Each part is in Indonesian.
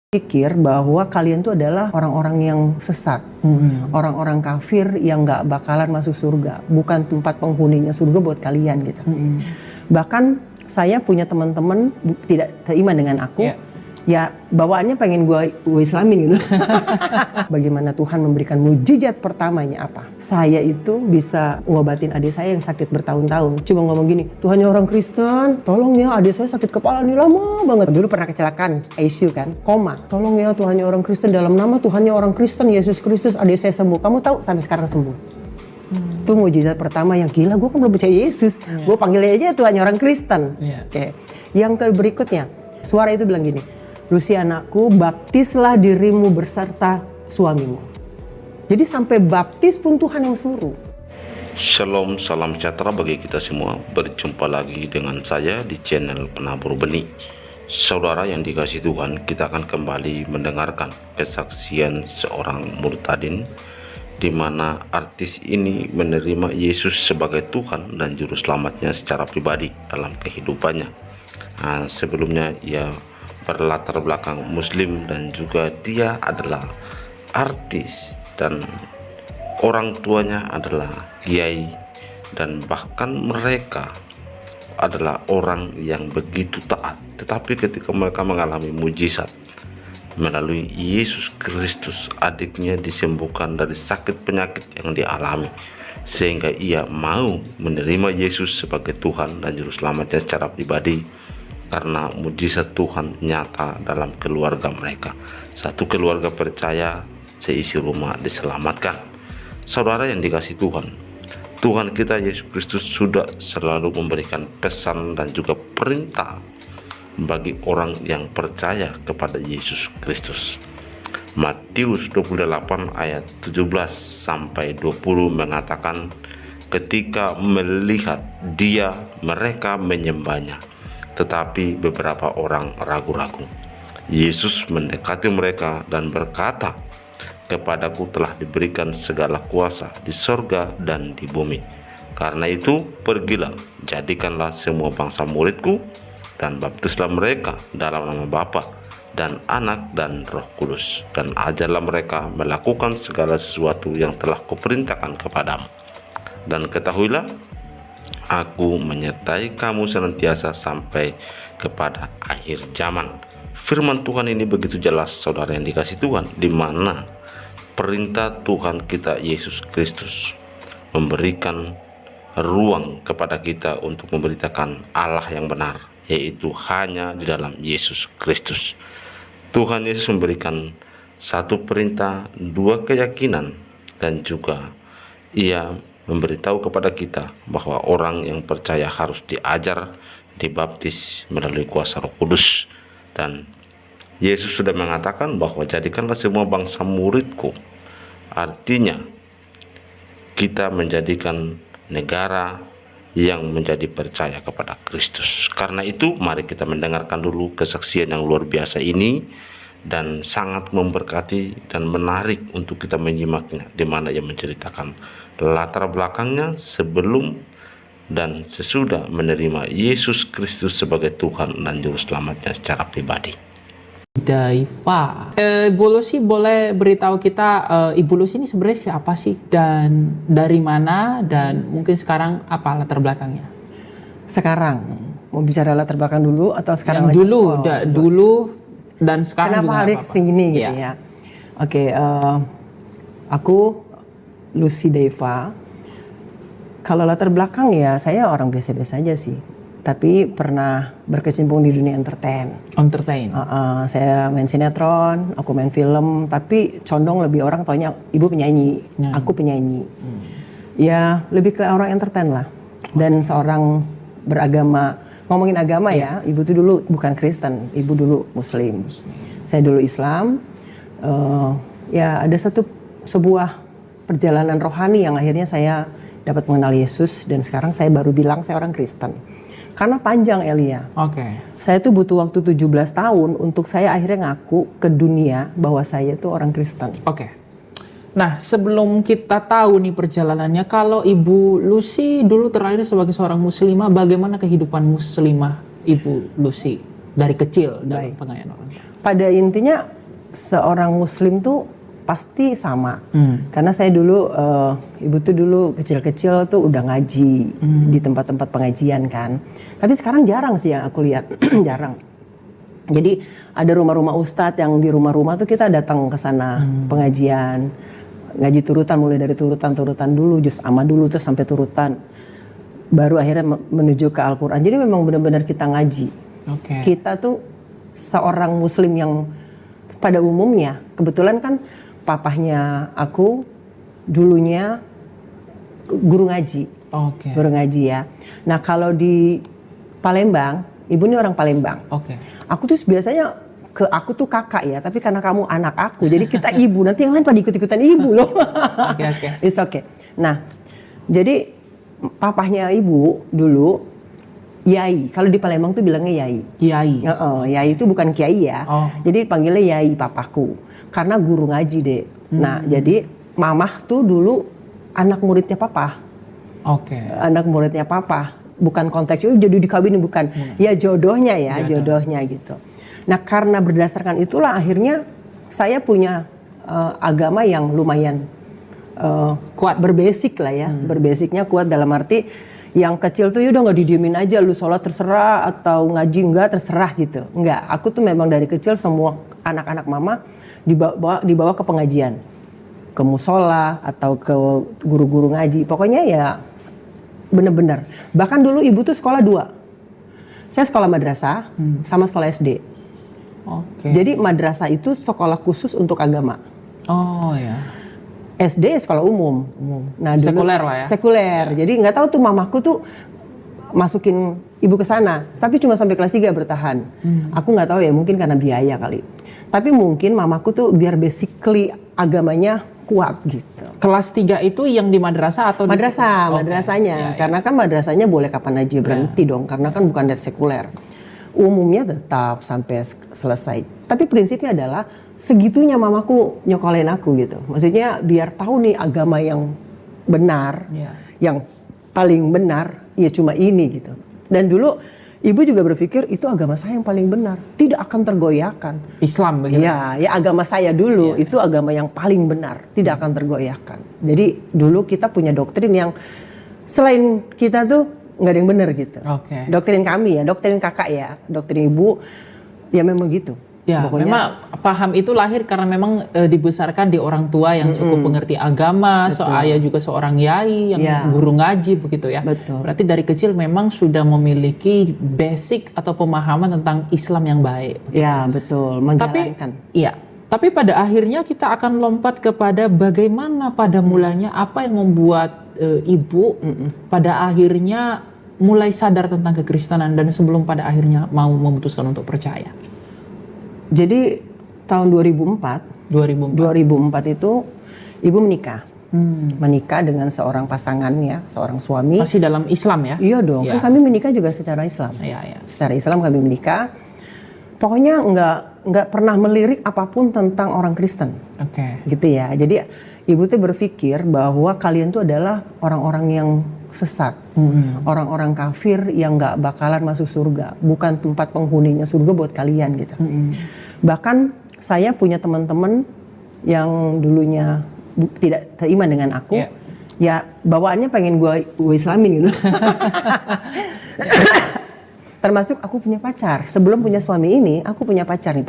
pikir bahwa kalian tuh adalah orang-orang yang sesat, orang-orang kafir yang nggak bakalan masuk surga, bukan tempat penghuninya surga buat kalian gitu. Bahkan saya punya teman-teman tidak seiman dengan aku, ya bawaannya pengen gue islamin gitu. Bagaimana Tuhan memberikan mujizat pertamanya apa? Saya itu bisa ngobatin adik saya yang sakit bertahun-tahun. Cuma ngomong gini, Tuhannya orang Kristen, tolong ya adik saya sakit kepala nih lama banget. Dulu pernah kecelakaan, ICU kan, koma. Tolong ya Tuhannya orang Kristen, dalam nama Tuhannya orang Kristen, Yesus Kristus, adik saya sembuh. Kamu tahu sampai sekarang sembuh. Itu mujizat pertama yang gila, gue kan belum percaya Yesus. Gue panggilnya aja Tuhannya orang Kristen. Oke. Yang berikutnya, suara itu bilang gini, Lucy anakku, baptislah dirimu beserta suamimu. Jadi sampai baptis pun Tuhan yang suruh. Shalom, salam sejahtera bagi kita semua. Berjumpa lagi dengan saya di channel Penabur Benih. Saudara yang dikasihi Tuhan, kita akan kembali mendengarkan kesaksian seorang murtadin, di mana artis ini menerima Yesus sebagai Tuhan dan Juru Selamatnya secara pribadi dalam kehidupannya. Sebelumnya ia berlatar belakang Muslim dan juga dia adalah artis dan orang tuanya adalah kiai, dan bahkan mereka adalah orang yang begitu taat. Tetapi ketika mereka mengalami mujizat melalui Yesus Kristus, adiknya disembuhkan dari sakit penyakit yang dialami, sehingga ia mau menerima Yesus sebagai Tuhan dan Juru Selamatnya secara pribadi. Karena mujizat Tuhan nyata dalam keluarga mereka. Satu keluarga percaya, seisi rumah diselamatkan. Saudara yang dikasihi Tuhan, Tuhan kita Yesus Kristus sudah selalu memberikan pesan dan juga perintah bagi orang yang percaya kepada Yesus Kristus. Matius 28 ayat 17 sampai 20 mengatakan, ketika melihat dia, mereka menyembahnya, tetapi beberapa orang ragu-ragu. Yesus mendekati mereka dan berkata, kepadaku telah diberikan segala kuasa di sorga dan di bumi. Karena itu pergilah, jadikanlah semua bangsa muridku, dan baptislah mereka dalam nama Bapa dan Anak dan Roh Kudus, dan ajarlah mereka melakukan segala sesuatu yang telah kuperintahkan kepadamu. Dan ketahuilah, Aku menyertai kamu senantiasa sampai kepada akhir zaman. Firman Tuhan ini begitu jelas, saudara yang dikasihi Tuhan, di mana perintah Tuhan kita Yesus Kristus memberikan ruang kepada kita untuk memberitakan Allah yang benar, yaitu hanya di dalam Yesus Kristus. Tuhan Yesus memberikan satu perintah, dua keyakinan, dan juga Ia memberitahu kepada kita bahwa orang yang percaya harus diajar, dibaptis melalui kuasa Roh Kudus. Dan Yesus sudah mengatakan bahwa jadikanlah semua bangsa muridku. Artinya kita menjadikan negara yang menjadi percaya kepada Kristus. Karena itu mari kita mendengarkan dulu kesaksian yang luar biasa ini, dan sangat memberkati dan menarik untuk kita menyimaknya, di mana ia menceritakan latar belakangnya sebelum dan sesudah menerima Yesus Kristus sebagai Tuhan dan Juru Selamatnya secara pribadi. Daiva, Ibu Lucy boleh beritahu kita Ibu Lucy ini sebenarnya siapa sih, dan dari mana, dan mungkin sekarang apa latar belakangnya? Sekarang mau bicara latar belakang dulu atau sekarang yang dulu? Dulu dan sekarang. Kenapa hari kesini gitu ya? Oke, aku Lucy Daiva. Kalau latar belakang ya saya orang biasa-biasa aja sih, tapi pernah berkecimpung di dunia entertain. Saya main sinetron, aku main film, tapi condong lebih orang taunya ibu penyanyi, aku penyanyi. Ya lebih ke orang entertain lah. Dan seorang beragama, ngomongin agama ya, ibu tuh dulu bukan Kristen, ibu dulu Muslim. Saya dulu Islam. Ya ada sebuah perjalanan rohani yang akhirnya saya dapat mengenal Yesus, dan sekarang saya baru bilang saya orang Kristen. Karena panjang Elia. Saya tuh butuh waktu 17 tahun untuk saya akhirnya ngaku ke dunia bahwa saya tuh orang Kristen. Nah, sebelum kita tahu nih perjalanannya, kalau Ibu Lucy dulu terlahir sebagai seorang muslimah, bagaimana kehidupan muslimah Ibu Lucy dari kecil dalam pengayaan orang? Pada intinya seorang Muslim tuh pasti sama. Karena saya dulu, ibu tuh dulu kecil-kecil tuh udah ngaji di tempat-tempat pengajian kan. Tapi sekarang jarang sih yang aku lihat, jarang. Jadi ada rumah-rumah ustadz yang di rumah-rumah tuh kita datang ke sana pengajian, ngaji turutan, mulai dari turutan dulu, juz amma dulu terus sampai turutan, baru akhirnya menuju ke Al-Quran. Jadi memang benar-benar kita ngaji. Kita tuh seorang Muslim yang pada umumnya, kebetulan kan papahnya aku dulunya guru ngaji, guru ngaji ya. Nah kalau di Palembang, ibu ini orang Palembang. Aku tuh biasanya ke aku tuh kakak ya, tapi karena kamu anak aku, jadi kita ibu. Nanti yang lain pada ikut-ikutan ibu loh. It's okay. Nah, jadi papahnya ibu dulu Yai. Kalau di Palembang tuh bilangnya Yai. Yai itu bukan kiai ya. Jadi panggilnya Yai papaku. Karena guru ngaji deh. Nah, jadi mamah tuh dulu anak muridnya papa. Anak muridnya papa. Bukan konteks jadi dikawinin, bukan. Ya jodohnya ya, jodohnya gitu. Nah karena berdasarkan itulah akhirnya saya punya agama yang lumayan kuat, berbasic lah ya. Berbasicnya kuat dalam arti yang kecil tuh udah nggak didiemin aja, lu sholat terserah atau ngaji enggak terserah gitu. Enggak, aku tuh memang dari kecil semua anak-anak mama dibawa ke pengajian. Ke musola atau ke guru-guru ngaji. Pokoknya ya bener-bener. Bahkan dulu ibu tuh sekolah 2. Saya sekolah madrasah sama sekolah SD. Jadi madrasah itu sekolah khusus untuk agama. SD sekolah umum. Nah, dulu, sekuler lah ya. Sekuler. Jadi nggak tahu tuh mamaku tuh masukin ibu ke sana, tapi cuma sampai kelas 3 bertahan. Aku nggak tahu ya, mungkin karena biaya kali. Tapi mungkin mamaku tuh biar basically agamanya kuat gitu. Kelas 3 itu yang di madrasah atau madrasah, madrasahnya. Karena kan madrasahnya boleh kapan aja berhenti dong, karena kan bukan dari sekuler. Umumnya tetap sampai selesai. Tapi prinsipnya adalah segitunya mamaku nyokolain aku gitu. Maksudnya biar tahu nih agama yang benar, yang paling benar ya cuma ini gitu. Dan dulu ibu juga berpikir itu agama saya yang paling benar, tidak akan tergoyahkan. Islam begitu? Ya agama saya dulu itu agama yang paling benar, tidak akan tergoyahkan. Jadi dulu kita punya doktrin yang selain kita tuh nggak ada yang benar gitu. Doktrin kami ya, doktrin kakak ya, doktrin ibu ya memang gitu. Ya, pokoknya, memang paham itu lahir karena memang dibesarkan di orang tua yang cukup mengerti agama, ayah juga seorang yai yang guru ngaji begitu ya. Berarti dari kecil memang sudah memiliki basic atau pemahaman tentang Islam yang baik. Begitu. Ya, betul, menjalankan. Tapi pada akhirnya kita akan lompat kepada bagaimana pada mulanya apa yang membuat ibu pada akhirnya mulai sadar tentang kekristenan dan sebelum pada akhirnya mau memutuskan untuk percaya. Jadi tahun 2004 itu ibu menikah. Menikah dengan seorang pasangan ya, seorang suami. Masih dalam Islam ya? Iya dong, kan kami menikah juga secara Islam. Secara Islam kami menikah. Pokoknya nggak pernah melirik apapun tentang orang Kristen. Gitu ya. Jadi ibu tuh berpikir bahwa kalian tuh adalah orang-orang yang sesat, orang-orang kafir yang nggak bakalan masuk surga, bukan tempat penghuninya surga buat kalian gitu. Bahkan saya punya teman-teman yang dulunya tidak teriman dengan aku, ya bawaannya pengen gue islamin gitu. Termasuk aku punya pacar. Sebelum punya suami ini, aku punya pacar nih,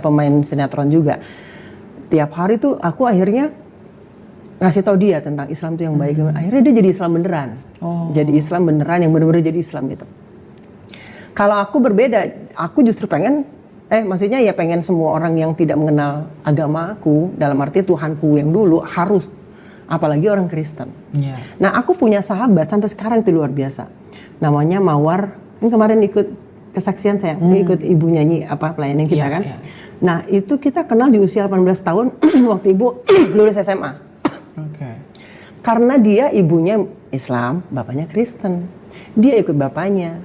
pemain sinetron juga. Tiap hari tuh aku akhirnya ngasih tahu dia tentang Islam tuh yang baik. Akhirnya dia jadi Islam beneran. Jadi Islam beneran yang bener-bener jadi Islam gitu. Kalau aku berbeda, aku justru pengen maksudnya ya pengen semua orang yang tidak mengenal agamaku, dalam arti Tuhanku yang dulu harus, apalagi orang Kristen. Nah aku punya sahabat sampai sekarang itu luar biasa. Namanya Mawar. Ini kemarin ikut kesaksian saya, ikut ibu nyanyi pelayanan kita kan. Nah itu kita kenal di usia 18 tahun waktu ibu lulus SMA. Karena dia ibunya Islam, bapaknya Kristen. Dia ikut bapaknya.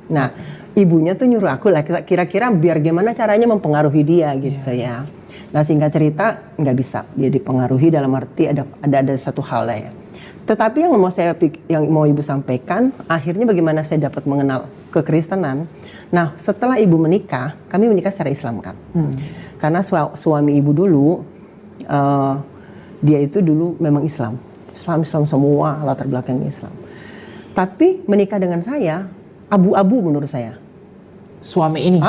Nah, ibunya tuh nyuruh aku lah kira-kira biar gimana caranya mempengaruhi dia gitu ya. Nah, singkat cerita nggak bisa dia dipengaruhi dalam arti ada satu hal lah ya. Tetapi yang mau ibu sampaikan, akhirnya bagaimana saya dapat mengenal kekristenan. Nah, setelah ibu menikah, kami menikah secara Islam kan. Karena suami ibu dulu, dia itu dulu memang Islam semua, latar belakangnya Islam. Tapi menikah dengan saya, abu-abu menurut saya. Suami ini?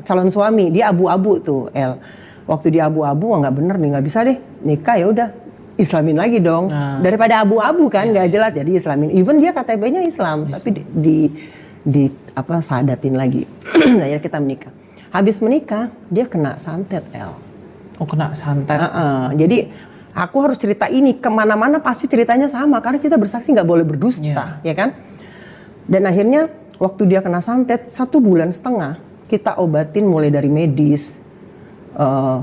Calon suami, dia abu-abu tuh, El. Waktu dia abu-abu, nggak bener nih, nggak bisa deh nikah, ya udah Islamin lagi dong. Daripada abu-abu kan, nggak jelas, jadi Islamin. Even dia KTP-nya Islam, tapi sadatin lagi. Akhirnya kita menikah. Habis menikah, dia kena santet, El. Oh, kena santet. Jadi aku harus cerita ini kemana-mana pasti ceritanya sama karena kita bersaksi nggak boleh berdusta, ya kan? Dan akhirnya waktu dia kena santet 1,5 bulan kita obatin mulai dari medis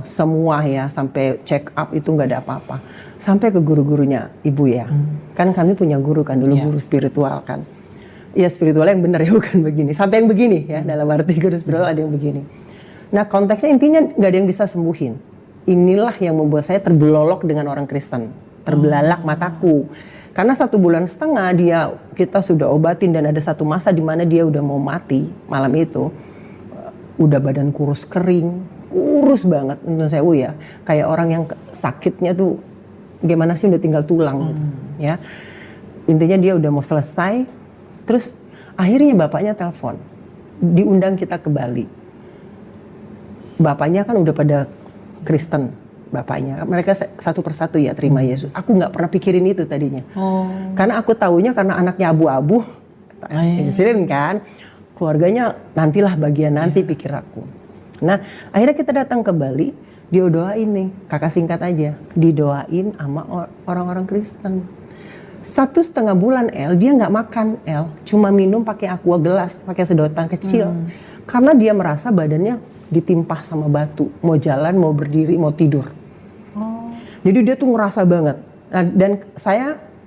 semua ya, sampai check up itu nggak ada apa-apa, sampai ke guru-gurunya ibu ya. Kan kami punya guru kan dulu, guru spiritual kan. Ya spiritualnya yang benar ya, bukan begini. Sampai yang begini ya, dalam arti guru spiritual ada yang begini. Nah konteksnya intinya nggak ada yang bisa sembuhin. Inilah yang membuat saya terbelolok dengan orang Kristen, terbelalak mataku. Karena 1,5 bulan kita sudah obatin dan ada satu masa di mana dia udah mau mati malam itu, udah badan kurus kering, kurus banget menurut saya ya, kayak orang yang sakitnya tuh gimana sih udah tinggal tulang gitu, ya. Intinya dia udah mau selesai, terus akhirnya bapaknya telepon, diundang kita ke Bali. Bapaknya kan udah pada Kristen, bapaknya, mereka satu persatu ya terima Yesus. Aku nggak pernah pikirin itu tadinya, karena aku taunya karena anaknya abu-abu, insiden kan, keluarganya nantilah bagian nanti pikir aku. Nah akhirnya kita datang ke Bali, dia doain nih, kakak singkat aja, didoain sama orang-orang Kristen. 1,5 bulan El, dia nggak makan El, cuma minum pakai aqua gelas, pakai sedotan kecil, karena dia merasa badannya ditimpah sama batu, mau jalan, mau berdiri, mau tidur. Jadi dia tuh ngerasa banget. Nah, dan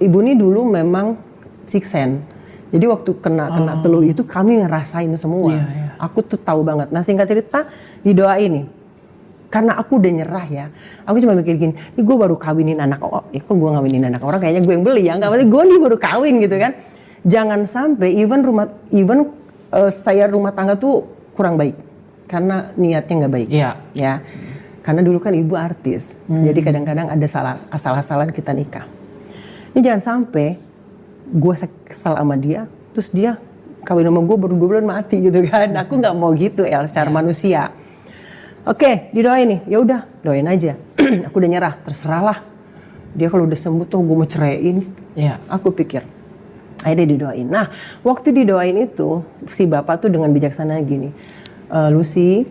ibu ini dulu memang siksen. Jadi waktu kena teluh itu kami ngerasain semua. Aku tuh tahu banget. Nah singkat cerita didoain nih. Karena aku udah nyerah ya. Aku cuma mikir gini, ini gue baru kawinin anak orang. Kok gue ngawinin anak orang? Kayaknya gue yang beli ya. Enggak, maksudnya gue nih baru kawin gitu kan. Jangan sampai saya rumah tangga tuh kurang baik. Karena niatnya nggak baik, ya. Karena dulu kan ibu artis, jadi kadang-kadang ada asal-asalan kita nikah. Ini jangan sampai gue kesal sama dia, terus dia kawin sama gue baru 2 bulan mati gitu kan. Aku nggak mau gitu El, secara manusia. Oke, didoain nih, ya udah doain aja. Aku udah nyerah, terserahlah. Dia kalau udah sembuh tuh gue mau ceraiin. Aku pikir. Akhirnya didoain. Nah, waktu didoain itu si bapak tuh dengan bijaksana gini. Lucy,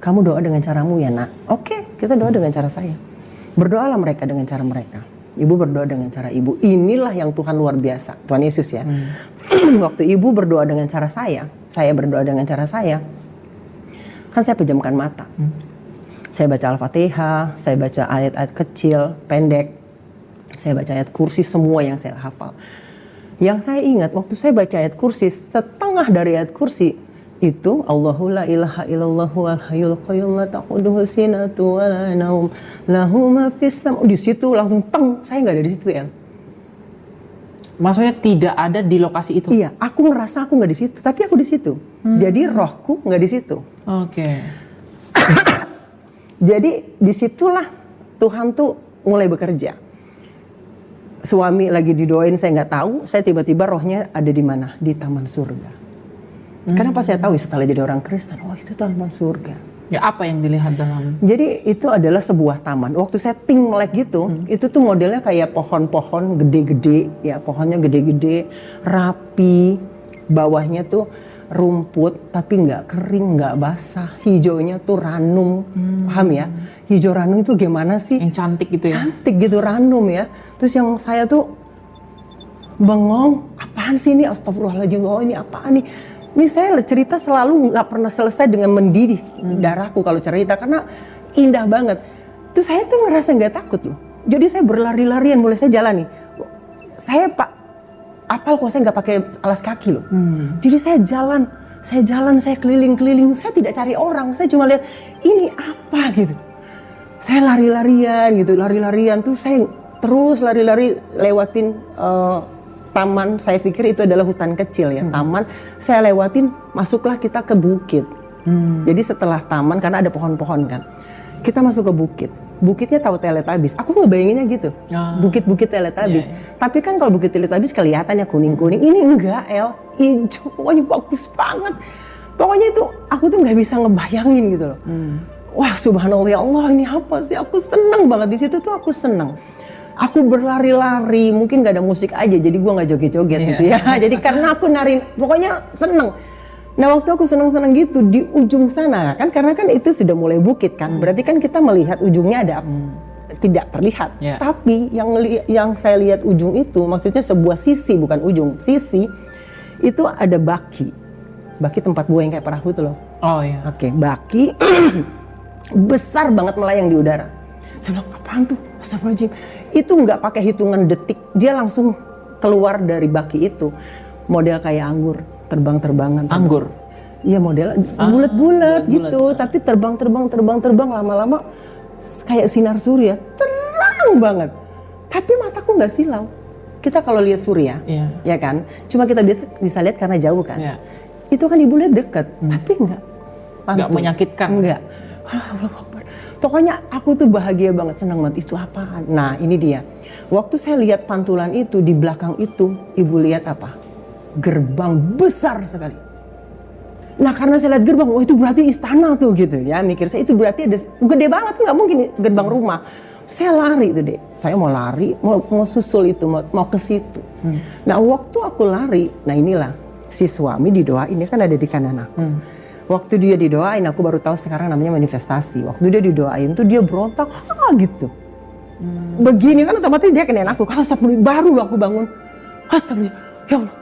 kamu doa dengan caramu ya nak. Oke, kita doa dengan cara saya. Berdoalah mereka dengan cara mereka. Ibu berdoa dengan cara ibu. Inilah yang Tuhan luar biasa. Tuhan Yesus ya. Waktu ibu berdoa dengan cara saya berdoa dengan cara saya. Kan saya pejamkan mata. Saya baca Al-Fatihah, saya baca ayat-ayat kecil, pendek. Saya baca ayat kursi, semua yang saya hafal. Yang saya ingat waktu saya baca ayat kursi, setengah dari ayat kursi itu Allahu la ilaha illallahu wal hayyul qayyum la ta'khudhuhu sinatun wa la naum lahu ma fis di situ langsung saya nggak ada di situ ya. Maksudnya tidak ada di lokasi itu? Iya, aku ngerasa aku nggak di situ, tapi aku di situ. Jadi rohku nggak di situ. Jadi disitulah Tuhan tuh mulai bekerja. Suami lagi didoain, saya nggak tahu, saya tiba-tiba rohnya ada di mana? Di taman surga. Kenapa saya tahu setelah jadi orang Kristen, itu taman surga. Ya apa yang dilihat dalam? Jadi itu adalah sebuah taman. Waktu saya melek gitu, itu tuh modelnya kayak pohon-pohon gede-gede, ya pohonnya gede-gede, rapi, bawahnya tuh rumput tapi nggak kering, nggak basah, hijaunya tuh ranum, paham ya? Hijau ranum tuh gimana sih? Yang cantik gitu ya? Cantik gitu ranum ya. Terus yang saya tuh bengong, apaan sih ini? Astagfirullahaladzim, ini apaan nih? Ini saya cerita selalu nggak pernah selesai dengan mendidih darahku kalau cerita karena indah banget. Terus saya tuh ngerasa nggak takut loh. Jadi saya berlari-larian, mulai saya jalan nih. Saya apal kok saya nggak pakai alas kaki loh. Jadi saya jalan, saya keliling-keliling. Saya tidak cari orang, saya cuma lihat ini apa gitu. Saya lari-larian gitu, lari-larian tuh saya terus lari-lari lewatin taman. Saya pikir itu adalah hutan kecil ya, taman. Saya lewatin, masuklah kita ke bukit. Jadi setelah taman, karena ada pohon-pohon kan, kita masuk ke bukit. Bukitnya tahu Teletubbies, aku ngebayanginnya gitu, bukit-bukit Teletubbies. Tapi kan kalau bukit Teletubbies kelihatannya kuning-kuning, ini enggak, hijau, pokoknya bagus banget. Pokoknya itu aku tuh nggak bisa ngebayangin gitu loh. Wah, subhanallah, ya Allah, ini apa sih? Aku seneng banget di situ tuh, aku seneng. Aku berlari-lari, mungkin nggak ada musik aja, jadi gua nggak joget-joget gitu ya. Jadi karena aku nari, pokoknya seneng. Nah, waktu aku senang-senang gitu di ujung sana kan, karena kan itu sudah mulai bukit kan, berarti kan kita melihat ujungnya ada tidak terlihat. Tapi yang saya lihat ujung itu, maksudnya sebuah sisi, bukan ujung, sisi itu ada baki tempat buah yang kayak perahu itu loh. Oh iya. Oke, baki besar banget melayang di udara. Saya bilang, apaan tuh? Astagfirullahaladzim. Itu nggak pakai hitungan detik, dia langsung keluar dari baki itu, model kayak anggur. Terbang-terbangan. Anggur? Iya, model bulat-bulat gitu, tapi terbang lama-lama kayak sinar surya, terang banget. Tapi mataku nggak silau. Kita kalau lihat surya, ya kan, cuma kita bisa lihat karena jauh kan. Itu kan ibu lihat dekat, tapi nggak menyakitkan. Nggak. Pokoknya aku tuh bahagia banget, senang banget. Itu apaan? Nah, ini dia. Waktu saya lihat pantulan itu, di belakang itu, ibu lihat apa? Gerbang besar sekali. Nah, karena saya lihat gerbang, oh itu berarti istana tuh gitu ya. Mikir saya itu berarti ada gede banget, nggak mungkin gerbang rumah. Saya lari tuh deh. Saya mau lari, mau susul itu, mau ke situ. Nah, waktu aku lari, nah inilah si suami didoain, ini kan ada di kanan aku. Waktu dia didoain, aku baru tahu sekarang namanya manifestasi. Waktu dia didoain tuh dia berontak, gitu. Begini kan otomatis dia kenain aku. Astagfirullah, baru aku bangun. Astagfirullah, ya Allah.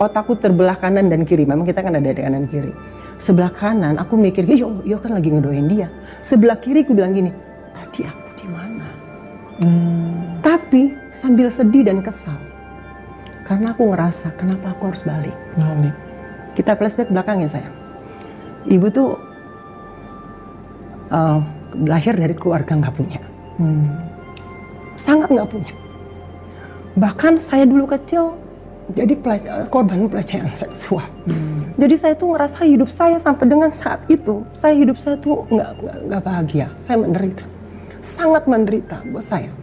Otakku terbelah kanan dan kiri, memang kita kan ada di kanan kiri. Sebelah kanan aku mikir, ya kan lagi ngedoain dia. Sebelah kiri aku bilang gini, tadi aku di mana? Tapi sambil sedih dan kesal. Karena aku ngerasa, kenapa aku harus balik? Kita flashback belakangnya sayang. Ibu tuh lahir dari keluarga nggak punya. Sangat nggak punya. Bahkan saya dulu kecil, jadi korban pelecehan seksual. Jadi saya tuh ngerasa hidup saya sampai dengan saat itu, hidup saya tuh nggak bahagia. Saya menderita, sangat menderita buat saya.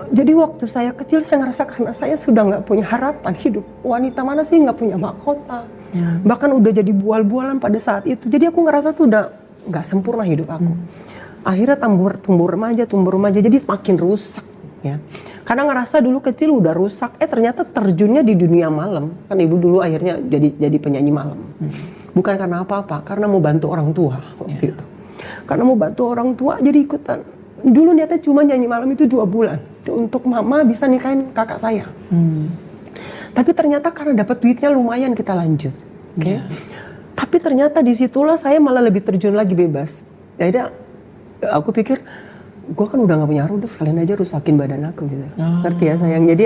Jadi waktu saya kecil saya ngerasa karena saya sudah nggak punya harapan hidup. Wanita mana sih nggak punya mahkota? Bahkan udah jadi bual-bualan pada saat itu. Jadi aku ngerasa tuh udah nggak sempurna hidup aku. Akhirnya tumbuh remaja, jadi makin rusak. Ya. Karena ngerasa dulu kecil udah rusak, ternyata terjunnya di dunia malam. Kan ibu dulu akhirnya jadi penyanyi malam. Bukan karena apa-apa, karena mau bantu orang tua waktu itu. Karena mau bantu orang tua jadi ikutan. Dulu niatnya cuma nyanyi malam itu 2 bulan. Untuk mama bisa nikahin kakak saya. Tapi ternyata karena dapat duitnya lumayan kita lanjut. Tapi ternyata disitulah saya malah lebih terjun lagi bebas. Jadi aku pikir, gue kan udah gak punya harta, sekalian aja rusakin badan aku gitu. Ngerti ya sayang? Jadi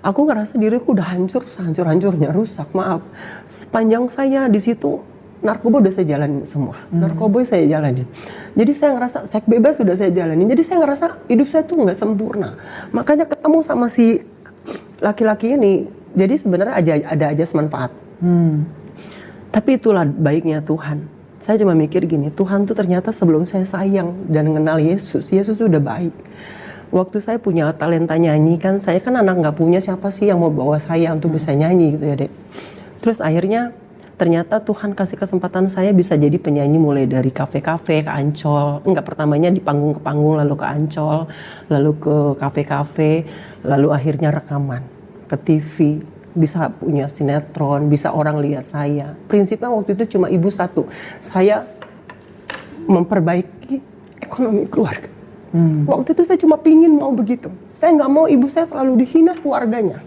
aku ngerasa diriku udah hancur-hancurnya, rusak, maaf. Sepanjang saya di situ, narkoba udah saya jalanin semua. Narkoba saya jalanin. Jadi saya ngerasa seks bebas udah saya jalanin. Jadi saya ngerasa hidup saya tuh gak sempurna. Makanya ketemu sama si laki-laki ini, jadi sebenarnya ada aja manfaat. Tapi itulah baiknya Tuhan. Saya cuma mikir gini, Tuhan tuh ternyata sebelum saya sayang dan kenal Yesus udah baik. Waktu saya punya talenta nyanyi kan, saya kan anak nggak punya, siapa sih yang mau bawa saya untuk bisa nyanyi gitu ya dek. Terus akhirnya ternyata Tuhan kasih kesempatan saya bisa jadi penyanyi mulai dari kafe-kafe ke Ancol. Enggak, pertamanya di panggung ke panggung, lalu ke Ancol, lalu ke kafe-kafe, lalu akhirnya rekaman ke TV. Bisa punya sinetron, bisa orang lihat saya. Prinsipnya waktu itu cuma ibu satu, saya memperbaiki ekonomi keluarga. Waktu itu saya cuma pingin mau begitu. Saya nggak mau ibu saya selalu dihina keluarganya.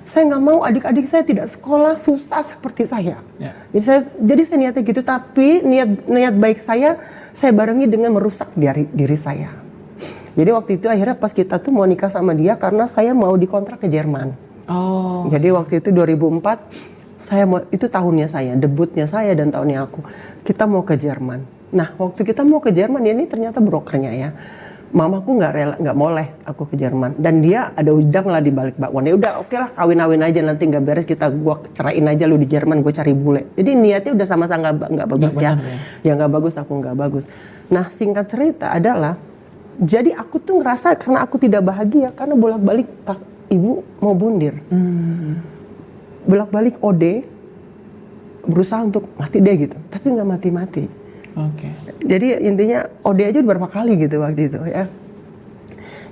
Saya nggak mau adik-adik saya tidak sekolah susah seperti saya. Jadi saya niatnya gitu, tapi niat baik saya barengi dengan merusak diri saya. Jadi waktu itu akhirnya pas kita tuh mau nikah sama dia karena saya mau dikontrak ke Jerman. Jadi waktu itu 2004 itu tahunnya saya, debutnya saya dan tahunnya aku. Kita mau ke Jerman. Nah, waktu kita mau ke Jerman, ini ternyata brokernya ya. Mamaku nggak boleh aku ke Jerman, dan dia ada udang lah di balik bakwan. Ya udah, oke lah, kawin aja, nanti nggak beres gua ceraiin aja lu di Jerman, gue cari bule. Jadi niatnya udah sama-sama nggak bagus ya. Ya nggak bagus, aku nggak bagus. Nah, singkat cerita adalah, jadi aku tuh ngerasa karena aku tidak bahagia karena bolak-balik ibu mau bundir, bolak-balik OD, berusaha untuk mati deh gitu, tapi nggak mati-mati. Oke. Jadi intinya OD aja berapa kali gitu waktu itu ya.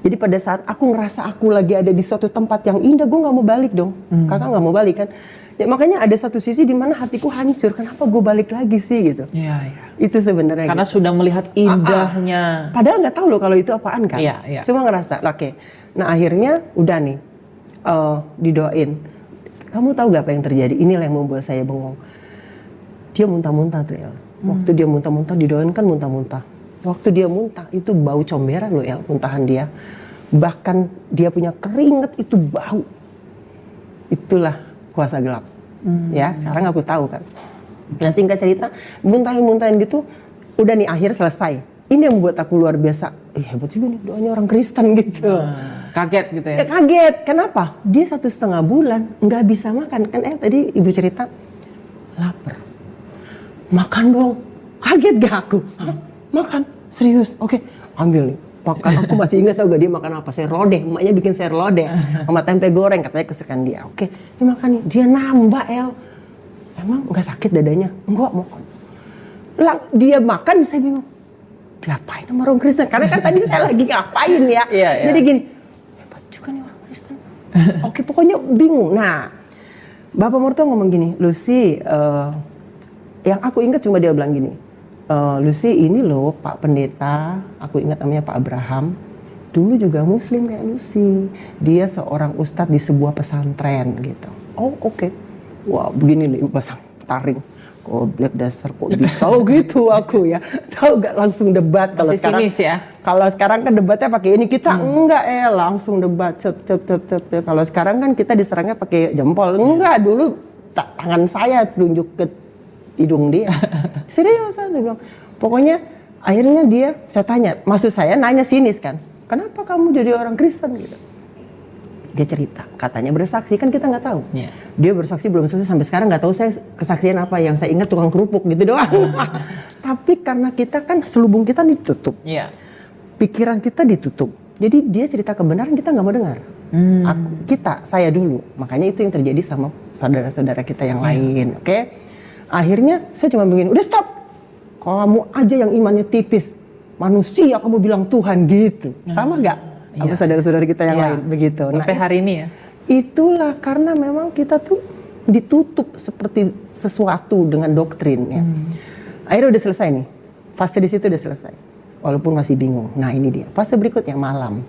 Jadi pada saat aku ngerasa aku lagi ada di suatu tempat yang indah, gue nggak mau balik dong. Kakak nggak mau balik kan. Ya, makanya ada satu sisi di mana hatiku hancur. Kenapa gue balik lagi sih gitu? Iya. Itu sebenarnya. Karena gitu. Sudah melihat indahnya. Padahal nggak tahu loh kalau itu apaan kan. Iya. Cuma ngerasa, oke. Nah akhirnya udah nih didoain. Kamu tahu gak apa yang terjadi? Inilah yang membuat saya bengong. Dia muntah-muntah tuh ya. Waktu dia muntah-muntah, didoain kan muntah-muntah. Waktu dia muntah, itu bau comberan loh ya, muntahan dia. Bahkan dia punya keringet, itu bau. Itulah kuasa gelap. Ya, sekarang aku tahu kan. Nah singkat cerita, muntahin gitu, udah nih akhir selesai. Ini yang membuat aku luar biasa. Hebat juga nih doanya orang Kristen gitu. Kaget gitu ya? Kaget, kenapa? Dia 1,5 bulan nggak bisa makan. Kan tadi ibu cerita, lapar. Makan dong. Kaget gak aku? Makan? Serius? Oke, ambil nih. Makan, aku masih ingat tau gak dia makan apa? Sayur lodeh, emaknya bikin sayur lodeh sama tempe goreng, katanya kesukaan dia. Oke, dia makan nih. Dia nambah, El. Emang gak sakit dadanya? Enggak, makan. Dia makan, saya bingung. Diapain sama orang Kristen? Karena kan tadi saya lagi ngapain ya. Jadi gini, hebat juga nih orang Kristen. Oke, pokoknya bingung. Nah, Bapak Mertua ngomong gini, Lucy, yang aku ingat cuma dia bilang gini, Lucy ini loh Pak Pendeta, aku ingat namanya Pak Abraham, dulu juga Muslim kayak Lucy. Dia seorang ustadz di sebuah pesantren gitu. Oh oke. Wah begini nih pasang taring. Goblok dasar kok bisa gitu aku ya. Tahu gak langsung debat kalau sekarang. Ya? Kalau sekarang kan debatnya pakai ini, kita enggak langsung debat cep. Kalau sekarang kan kita diserangnya pakai jempol. Enggak, dulu tangan saya tunjuk ke hidung dia. Serius, saya bilang. Pokoknya akhirnya saya tanya, maksud saya nanya sinis kan. Kenapa kamu jadi orang Kristen gitu? Dia cerita, katanya bersaksi, kan kita nggak tahu. Yeah. Dia bersaksi belum selesai sampai sekarang nggak tahu saya kesaksian apa, yang saya ingat tukang kerupuk gitu doang. Tapi karena kita kan selubung kita ditutup, pikiran kita ditutup. Jadi dia cerita kebenaran kita nggak mau dengar. Saya dulu, makanya itu yang terjadi sama saudara-saudara kita yang lain. Oke? Akhirnya saya cuma begini, udah stop. Kamu aja yang imannya tipis, manusia kamu bilang Tuhan gitu, sama nggak? Apa saudara-saudara kita yang lain begitu. Sampai hari ini ya. Itulah karena memang kita tuh ditutup seperti sesuatu dengan doktrin ya. Akhirnya udah selesai nih. Fase di situ udah selesai. Walaupun masih bingung. Nah, ini dia. Fase berikutnya malam.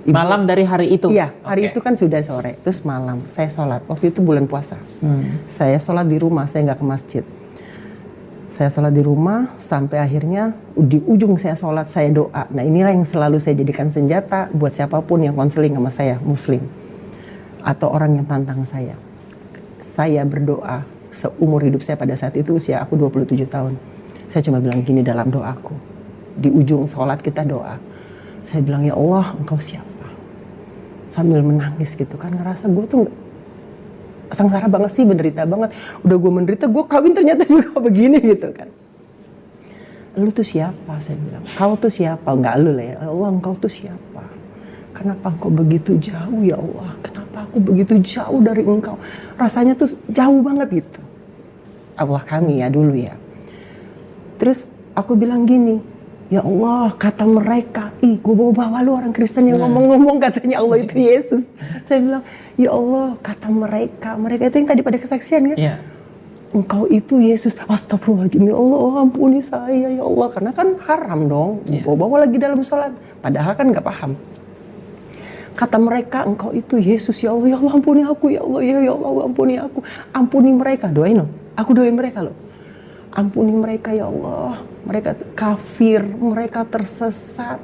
Malam dari hari itu? Iya, hari itu kan sudah sore. Terus malam saya sholat. Waktu itu bulan puasa. Saya sholat di rumah, saya nggak ke masjid. Saya sholat di rumah sampai akhirnya di ujung saya sholat saya doa. Nah inilah yang selalu saya jadikan senjata buat siapapun yang konseling sama saya, Muslim atau orang yang tantang saya. Saya berdoa seumur hidup saya pada saat itu, usia aku 27 tahun. Saya cuma bilang gini dalam doaku. Di ujung sholat kita doa. Saya bilang, ya Allah, Engkau siapa? Sambil menangis gitu kan, ngerasa gue tuh sengsara banget sih, menderita banget. Udah gue menderita, gue kawin ternyata juga begini gitu kan. Lu tuh siapa? Saya bilang. Kau tuh siapa? Enggak lu lah ya. Allah, Engkau tuh siapa? Kenapa Engkau begitu jauh ya Allah? Kenapa aku begitu jauh dari Engkau? Rasanya tuh jauh banget gitu. Allah kami ya dulu ya. Terus aku bilang gini, ya Allah, kata mereka, gue bawa lu orang Kristen yang ngomong-ngomong katanya Allah itu Yesus. Saya bilang, ya Allah, kata mereka itu yang tadi pada kesaksian kan? Engkau itu Yesus. Astagfirullahaladzim, ya Allah, ampuni saya ya Allah. Karena kan haram dong, bawa lagi dalam sholat. Padahal kan gak paham. Kata mereka, engkau itu Yesus ya Allah ampuni aku ya Allah, ya Allah ampuni aku. Ampuni mereka, doain loh. Aku doain mereka loh. Ampuni mereka ya Allah, mereka kafir, mereka tersesat.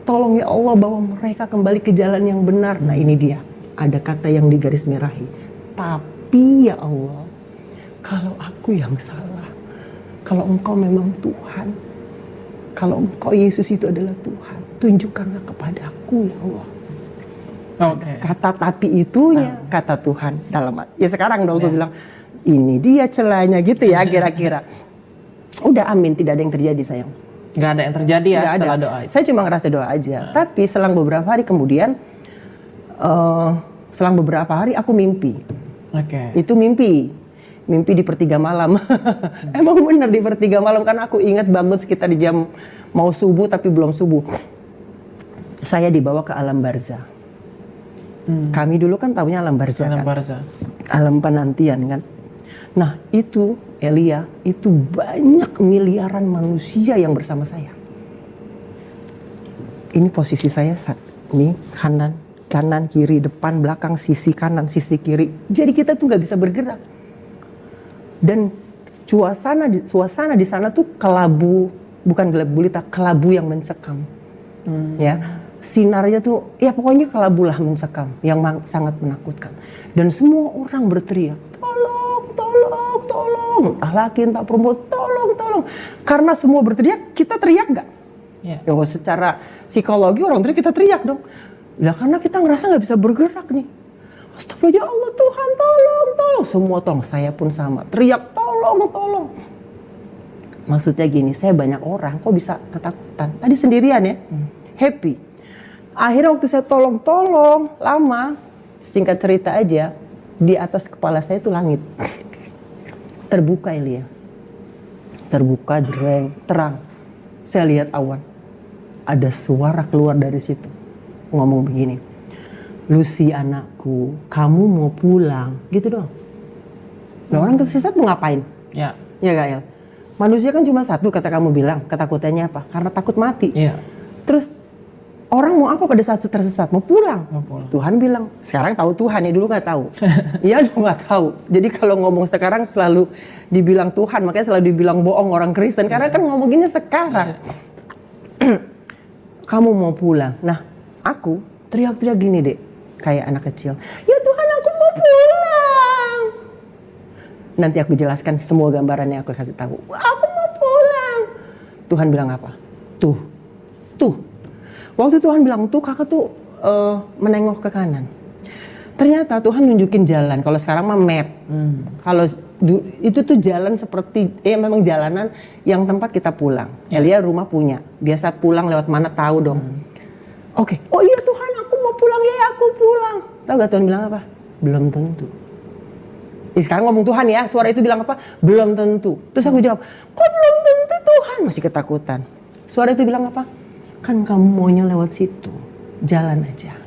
Tolong ya Allah bawa mereka kembali ke jalan yang benar. Nah ini dia, ada kata yang digaris merahi. Tapi ya Allah, kalau aku yang salah, kalau engkau memang Tuhan, kalau Engkau Yesus itu adalah Tuhan, tunjukkanlah kepadaku ya Allah. Kata tapi itunya kata Tuhan dalam ya sekarang dong gue bilang ini dia celahnya gitu ya kira-kira. Udah amin, tidak ada yang terjadi sayang. Nggak ada yang terjadi ya setelah doa itu. Saya cuma ngerasa doa aja. Tapi selang beberapa hari kemudian, selang beberapa hari aku mimpi. Itu mimpi di per 3 malam. Emang bener di per 3 malam kan aku ingat bangun sekitar di jam mau subuh tapi belum subuh. Saya dibawa ke alam barzah. Kami dulu kan taunya alam barzah kan. Alam penantian kan. Nah itu Elia, itu banyak miliaran manusia yang bersama saya. Ini posisi saya saat ini kanan, kiri, depan, belakang, sisi kanan, sisi kiri. Jadi kita tuh nggak bisa bergerak. Dan suasana di sana tuh kelabu, bukan gelap gulita, kelabu yang mencekam. Ya, sinarnya tuh, ya pokoknya kelabulah mencekam, yang sangat menakutkan. Dan semua orang berteriak, tolong, entah laki entah perempuan, tolong. Karena semua berteriak, kita teriak nggak? Ya, secara psikologi orang teriak, kita teriak dong. Nah, karena kita ngerasa nggak bisa bergerak nih. Astagfirullah, ya Allah Tuhan, tolong. Semua tolong, saya pun sama. Teriak, tolong. Maksudnya gini, saya banyak orang, kok bisa ketakutan? Tadi sendirian ya, happy. Akhirnya waktu saya tolong, lama, singkat cerita aja, di atas kepala saya itu langit. Terbuka Elia. Terbuka, jereng, terang. Saya lihat awan. Ada suara keluar dari situ. Ngomong begini, Lucy anakku, kamu mau pulang, gitu doang. Nah, orang tersesat mau ngapain? Ya Gael. Manusia kan cuma satu, kata kamu bilang, ketakutannya apa? Karena takut mati. Terus orang mau apa pada saat tersesat? Mau pulang. Tuhan bilang, sekarang tahu Tuhan ya, dulu nggak tahu. Iya, nggak tahu. Jadi kalau ngomong sekarang selalu dibilang Tuhan, makanya selalu dibilang bohong orang Kristen, karena kan ngomonginnya sekarang. Kamu mau pulang. Nah, aku teriak-teriak gini deh, kayak anak kecil. Ya Tuhan, aku mau pulang. Nanti aku jelaskan semua gambarannya, aku kasih tahu. Aku mau pulang. Tuhan bilang apa? Tuh. Waktu Tuhan bilang tuh, kakak tuh menengok ke kanan. Ternyata Tuhan nunjukin jalan. Kalau sekarang mah map. Kalau itu tuh jalan seperti, memang jalanan yang tempat kita pulang. Elia rumah punya. Biasa pulang lewat mana tahu dong. Oke. Oh iya Tuhan, aku mau pulang ya, aku pulang. Tahu gak Tuhan bilang apa? Belum tentu. Sekarang ngomong Tuhan ya, suara itu bilang apa? Belum tentu. Terus aku jawab, kok belum tentu Tuhan? Masih ketakutan. Suara itu bilang apa? Kan kamu maunya lewat situ, jalan aja.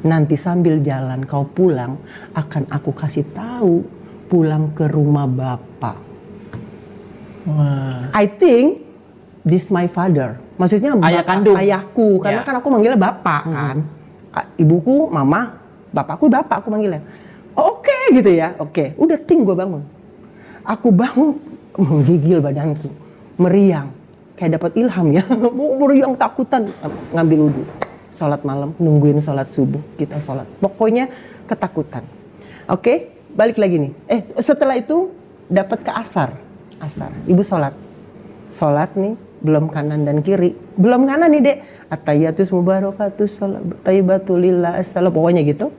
Nanti sambil jalan kau pulang, akan aku kasih tahu pulang ke rumah Bapak. I think this my father. Maksudnya ayah kandung, ayahku, karena kan aku manggilnya Bapak kan. Ibuku Mama, bapakku Bapak aku manggilnya. Oke, gitu ya, oke. Udah gue bangun. Aku bangun, menggigil badanku, meriang. Kayak dapat ilham ya, meriang takutan, ngambil wudhu, sholat malam, nungguin sholat subuh, kita sholat. Pokoknya ketakutan. Oke, balik lagi nih. Setelah itu dapat ke asar. Ibu sholat nih, belum kanan dan kiri, belum kanan nih dek. At-tahiyatus mubarakatus thayyibatulillah assalam, pokoknya gitu.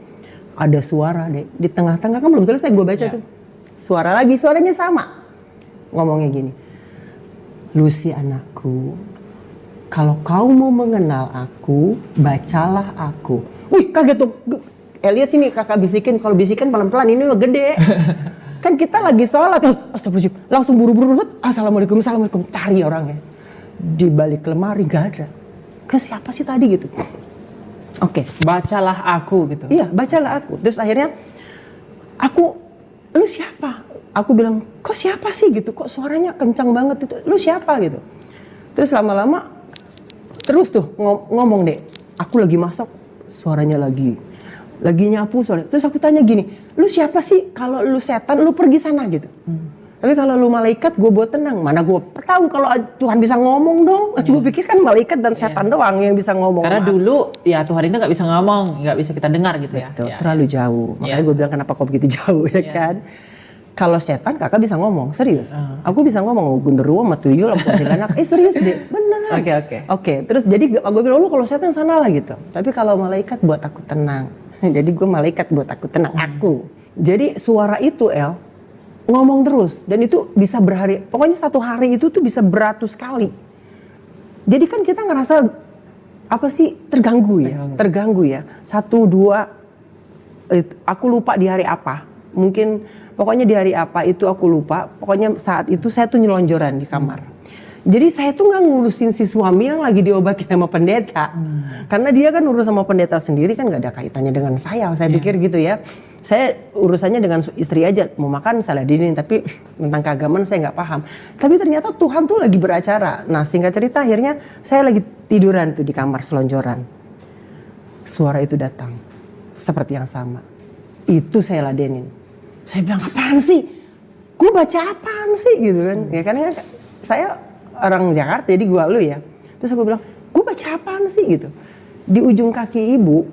Ada suara dek di tengah-tengah, kan belum selesai gue baca tuh. Suara lagi, suaranya sama, ngomongnya gini. Lucy anakku, kalau kau mau mengenal aku, bacalah aku. Wih, kaget tuh. Elia sini kakak bisikin, kalau bisikin pelan-pelan, ini udah gede. Kan kita lagi sholat, astagfirullahaladzim, langsung buru-buru, assalamualaikum, cari orangnya. Di balik lemari gak ada. Ke siapa sih tadi gitu? Oke. Bacalah aku gitu. Iya, bacalah aku. Terus akhirnya, lu siapa? Aku bilang, kok siapa sih gitu, kok suaranya kencang banget itu, lu siapa gitu. Terus lama-lama, terus tuh ngomong deh, aku lagi masak, suaranya lagi nyapu suaranya. Terus aku tanya gini, lu siapa sih, kalau lu setan, lu pergi sana gitu. Tapi kalau lu malaikat, gue buat tenang, mana gue tahu kalau Tuhan bisa ngomong dong. Gue pikir kan malaikat dan setan doang yang bisa ngomong. Karena dulu, ya Tuhan itu gak bisa ngomong, gak bisa kita dengar gitu ya. Betul, terlalu jauh, makanya gue bilang kenapa kok begitu jauh ya kan. Kalau setan kakak bisa ngomong, serius. Aku bisa ngomong, genderuwo sama tuyul, sama kuntilanak. Serius deh, benar. jangan. Oke. Oke, terus jadi gue bilang, lu kalau setan sana lah gitu. Tapi kalau malaikat buat aku tenang. Jadi gue malaikat buat aku tenang, aku. Jadi suara itu ngomong terus. Dan itu bisa berhari, pokoknya satu hari itu tuh bisa beratus kali. Jadi kan kita ngerasa, apa sih, terganggu ya. 1, 2, aku lupa di hari apa. Mungkin pokoknya di hari apa itu aku lupa. Pokoknya saat itu saya tuh nyelonjoran di kamar. Jadi saya tuh nggak ngurusin si suami yang lagi diobati sama pendeta. Karena dia kan urus sama pendeta sendiri, kan nggak ada kaitannya dengan saya. Saya pikir gitu ya. Saya urusannya dengan istri aja. Mau makan saya ladenin, tapi tentang keagamaan saya nggak paham. Tapi ternyata Tuhan tuh lagi beracara. Nah, singkat cerita akhirnya saya lagi tiduran tuh di kamar selonjoran. Suara itu datang. Seperti yang sama. Itu saya ladenin. Saya bilang, apaan sih? Gue baca apaan sih? Gitu kan. Ya karena saya orang Jakarta, jadi gue lu ya. Terus aku bilang, gue baca apaan sih? Gitu. Di ujung kaki ibu,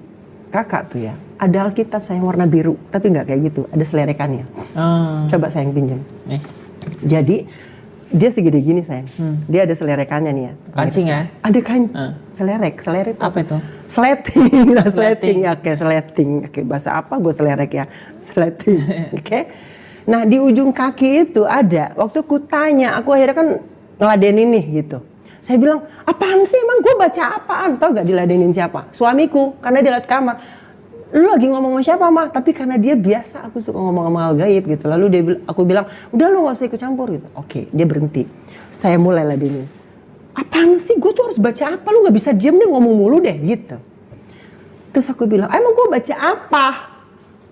kakak tuh ya, ada Alkitab sayang warna biru. Tapi nggak kayak gitu, ada selerekannya. Coba sayang pinjam. Jadi, dia segede gini sayang. Dia ada selerekannya nih ya. Kancing ya? Ada kan, selerek Apa itu? Sleting, sleting ya, kayak sleting. Oke, bahasa apa gue selerek ya, sleting. Oke. Nah di ujung kaki itu ada. Waktu aku tanya, aku akhirnya kan ngeladenin nih gitu. Saya bilang, apaan sih emang gue baca apaan? Tau gak diladenin siapa? Suamiku, karena dia lewat kamar. Lu lagi ngomong sama siapa mah? Tapi karena dia biasa, aku suka ngomong sama hal gaib gitu. Lalu aku bilang, udah lu gak usah ikut campur gitu. Oke, dia berhenti. Saya mulai ladenin. Apaan sih, gue tuh harus baca apa? Lu gak bisa diem deh, ngomong mulu deh gitu. Terus aku bilang, emang gue baca apa?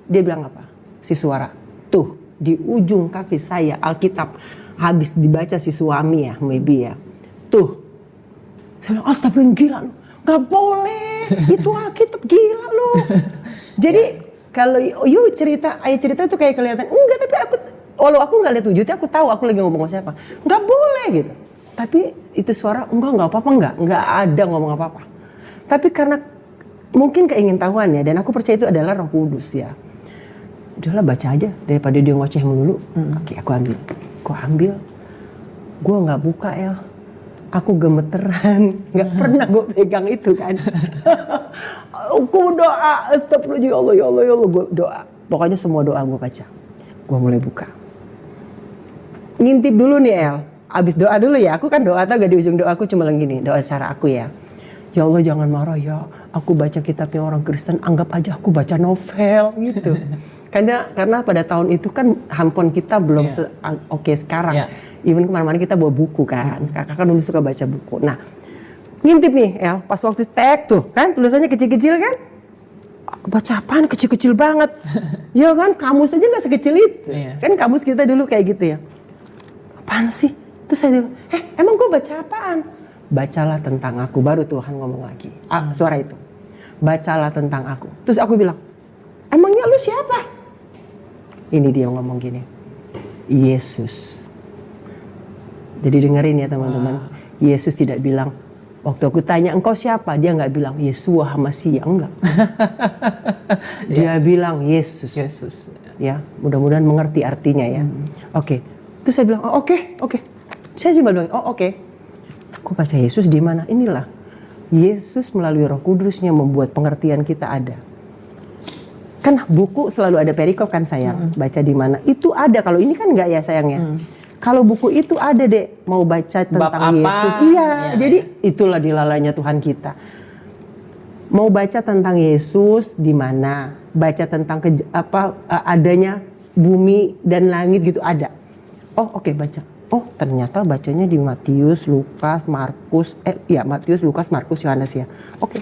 Dia bilang apa? Si suara, tuh di ujung kaki saya Alkitab habis dibaca si suami ya, maybe ya. Tuh, saya bilang, astagfirullah, gila lu. Gak boleh, itu Alkitab, gila lu. Jadi kalau you cerita, ayah cerita tuh kayak kelihatan, enggak, tapi walau aku gak lihat wujudnya, aku tahu aku lagi ngomong sama siapa. Gak boleh gitu. Tapi itu suara, enggak apa-apa, enggak ada ngomong apa-apa. Tapi karena mungkin keingintahuannya, dan aku percaya itu adalah Roh Kudus ya. Udahlah baca aja, daripada dia ngoceh melulu. Oke, aku ambil. Gue gak buka ya. Aku gemeteran, gak pernah gue pegang itu kan. Aku doa, astagfirullah, ya Allah, gue doa. Pokoknya semua doa gue baca. Gue mulai buka. Ngintip dulu nih El. Abis doa dulu ya, aku kan doa, tau gak di ujung doa aku cuma gini, doa cara aku ya. Ya Allah jangan marah ya, aku baca kitabnya orang Kristen, anggap aja aku baca novel gitu. Karena pada tahun itu kan handphone kita belum oke sekarang. Even kemana-mana kita bawa buku kan, kakak kan dulu suka baca buku. Nah, ngintip nih El, pas waktu tag tuh kan tulisannya kecil-kecil kan. Aku baca apaan kecil-kecil banget. Ya kan, kamus aja gak sekecil itu. Kan kamus kita dulu kayak gitu ya. Apaan sih? Terus saya bilang, emang gue baca apaan? Bacalah tentang aku. Baru Tuhan ngomong lagi. Suara itu. Bacalah tentang aku. Terus aku bilang, emangnya lu siapa? Ini dia ngomong gini. Yesus. Jadi dengerin ya teman-teman. Yesus tidak bilang, waktu aku tanya engkau siapa? Dia nggak bilang Yesua Hamasiah, enggak. Dia bilang Yesus. Ya, mudah-mudahan mengerti artinya ya. Oke. Terus saya bilang, oke. Saya cuma bilang, oke. Aku baca Yesus di mana? Inilah. Yesus melalui Roh Kudusnya membuat pengertian kita ada. Kan buku selalu ada perikop kan sayang. Baca di mana? Itu ada. Kalau ini kan enggak ya sayangnya. Kalau buku itu ada deh. Mau baca tentang Yesus. Iya. Jadi itulah dilalanya Tuhan kita. Mau baca tentang Yesus di mana? Baca tentang adanya bumi dan langit gitu ada. Oke, baca. Ternyata bacanya di Matius, Lukas, Markus. Matius, Lukas, Markus, Yohanes ya. Oke.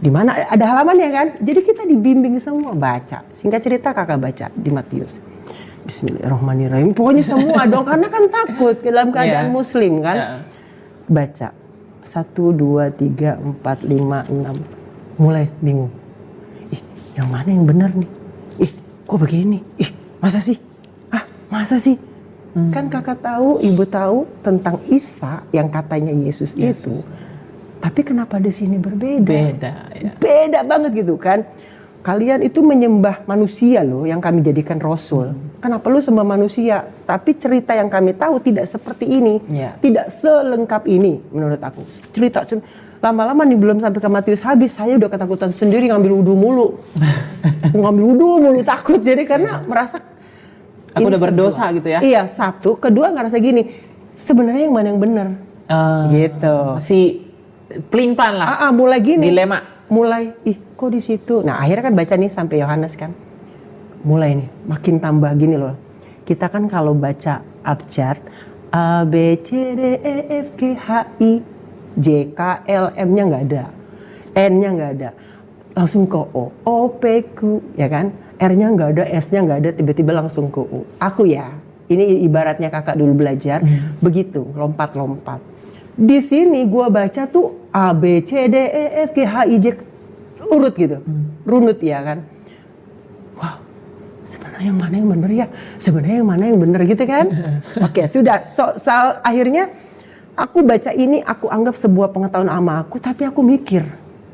Di mana ada halamannya kan? Jadi kita dibimbing semua baca. Singkat cerita kakak baca di Matius. Bismillahirrahmanirrahim. Pokoknya semua dong karena kan takut dalam keadaan muslim kan. Baca. 1, 2, 3, 4, 5, 6. Mulai bingung. Yang mana yang benar nih? Kok begini? Masa sih? Masa sih? Kan kakak tahu, ibu tahu tentang Isa yang katanya Yesus itu. Tapi kenapa di sini berbeda? Beda banget gitu kan. Kalian itu menyembah manusia loh yang kami jadikan rasul. Kenapa lu sembah manusia? Tapi cerita yang kami tahu tidak seperti ini. Tidak selengkap ini menurut aku. Cerita lama-lama nih belum sampai ke Matius habis, saya udah ketakutan sendiri ngambil wudhu mulu. Ngambil wudhu mulu takut. Jadi karena merasa aku udah berdosa gitu ya. Iya, satu. Kedua ngerasa gini, sebenarnya yang mana yang benar? Gitu. Masih pelin-pelan lah. Mulai gini. Dilema. Mulai, kok di situ? Nah, akhirnya kan baca nih sampai Yohanes kan. Mulai nih, makin tambah gini loh. Kita kan kalau baca abjad A, B, C, D, E, F, G, H, I, J, K, L, M-nya nggak ada. N-nya nggak ada. Langsung ke O, P, Q, ya kan? R-nya nggak ada, S-nya nggak ada, tiba-tiba langsung ke U. Aku ya, ini ibaratnya kakak dulu belajar, begitu, lompat-lompat. Di sini gua baca tuh A, B, C, D, E, F, G, H, I, J, urut gitu, runut ya kan. Wah, sebenarnya yang mana yang bener ya? Sebenarnya yang mana yang bener gitu kan? Oke, sudah. Akhirnya aku baca ini, aku anggap sebuah pengetahuan ama aku, tapi aku mikir.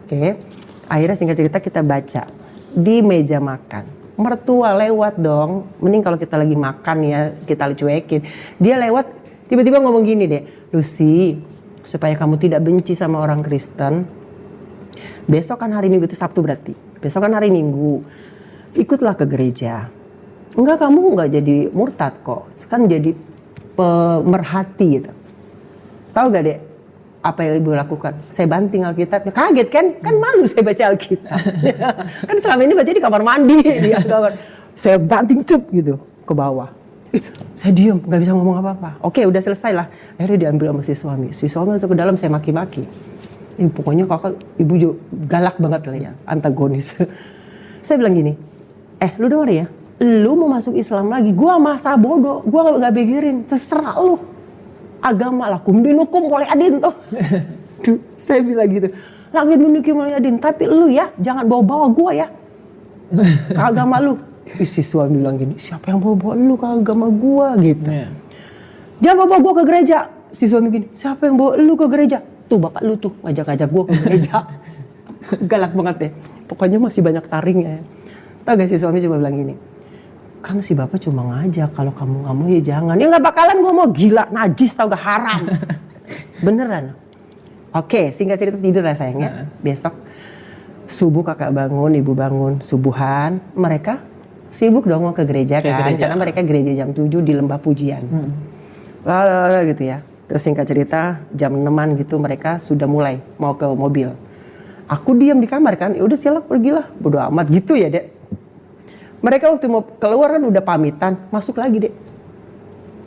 Oke, akhirnya singkat cerita kita baca di meja makan. Mertua lewat dong, mending kalau kita lagi makan ya kita cuekin. Dia lewat, tiba-tiba ngomong gini deh, Lucy, supaya kamu tidak benci sama orang Kristen, besok kan hari Minggu, itu Sabtu berarti, besok kan hari Minggu, ikutlah ke gereja. Enggak, kamu enggak jadi murtad kok, kan jadi pemerhati gitu. Tahu gak dek apa yang ibu lakukan? Saya banting Alkitabnya. Kaget kan? Kan malu saya baca Alkitab. Kan selama ini baca di kamar mandi. Saya banting cep gitu ke bawah. Saya diem, gak bisa ngomong apa-apa. Oke, udah selesai lah. Akhirnya diambil sama si suami. Si suami masuk ke dalam, saya maki-maki. Pokoknya kakak, ibu galak banget lah ya, antagonis. Saya bilang gini, lu denger ya, lu mau masuk Islam lagi, gua masa bodoh, gua gak pikirin, terserah lu. Agama lah, kumdinukum oleh adin toh. Saya bilang gitu, lagi dinukum oleh adin, tapi lu ya jangan bawa-bawa gua ya ke agama lu. Si suami bilang gini, siapa yang bawa-bawa lu ke agama gua gitu. Jangan bawa gua ke gereja. Si suami gini, siapa yang bawa lu ke gereja? Tuh bapak lu tuh ngajak-ngajak gua ke gereja. Galak banget deh. Pokoknya masih banyak taringnya ya. Tahu gak si suami cuma bilang gini, kan si bapak cuma ngajak, kalau kamu nggak mau ya jangan. Ya nggak bakalan, gue mau, gila, najis tau gak, haram. Beneran. Oke, singkat cerita tidur lah sayangnya. Besok subuh kakak bangun, ibu bangun, subuhan. Mereka sibuk dong mau ke gereja kan. Karena mereka gereja jam 7 di lembah pujian. Lalu gitu ya. Terus singkat cerita jam 6-an gitu mereka sudah mulai mau ke mobil. Aku diam di kamar kan, ya udah silakan pergilah, bodo amat gitu ya dek. Mereka waktu mau keluar kan udah pamitan, masuk lagi dek.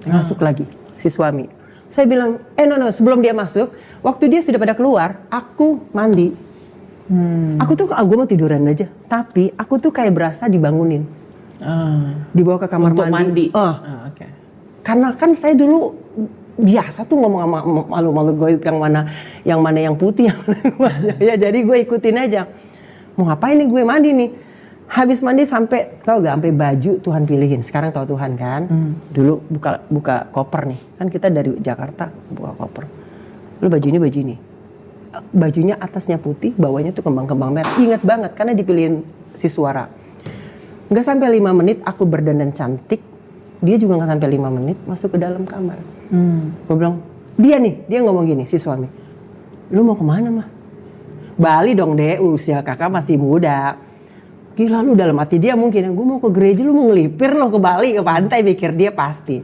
Masuk lagi si suami. Saya bilang, no, sebelum dia masuk, waktu dia sudah pada keluar, aku mandi. Aku tuh, gue mau tiduran aja. Tapi aku tuh kayak berasa dibangunin. Dibawa ke kamar untuk mandi. Okay. Karena kan saya dulu biasa tuh ngomong sama malu-malu gue yang mana yang putih, ya jadi gue ikutin aja. Mau ngapain nih gue mandi nih? Habis mandi sampai, tau gak, sampai baju Tuhan pilihin. Sekarang tahu Tuhan kan. Dulu buka koper nih. Kan kita dari Jakarta buka koper. Lu baju ini. Bajunya atasnya putih, bawahnya tuh kembang-kembang merah. Ingat banget karena dipilihin si Suara. Gak sampai 5 menit aku berdandan cantik. Dia juga gak sampai 5 menit masuk ke dalam kamar. Gue bilang, dia ngomong gini si suami. Lu mau kemana mah? Bali dong deh, usia kakak masih muda. Gila lu, dalam hati dia mungkin, gue mau ke gereja, lu mau ngelipir lo ke Bali, ke pantai, pikir dia pasti.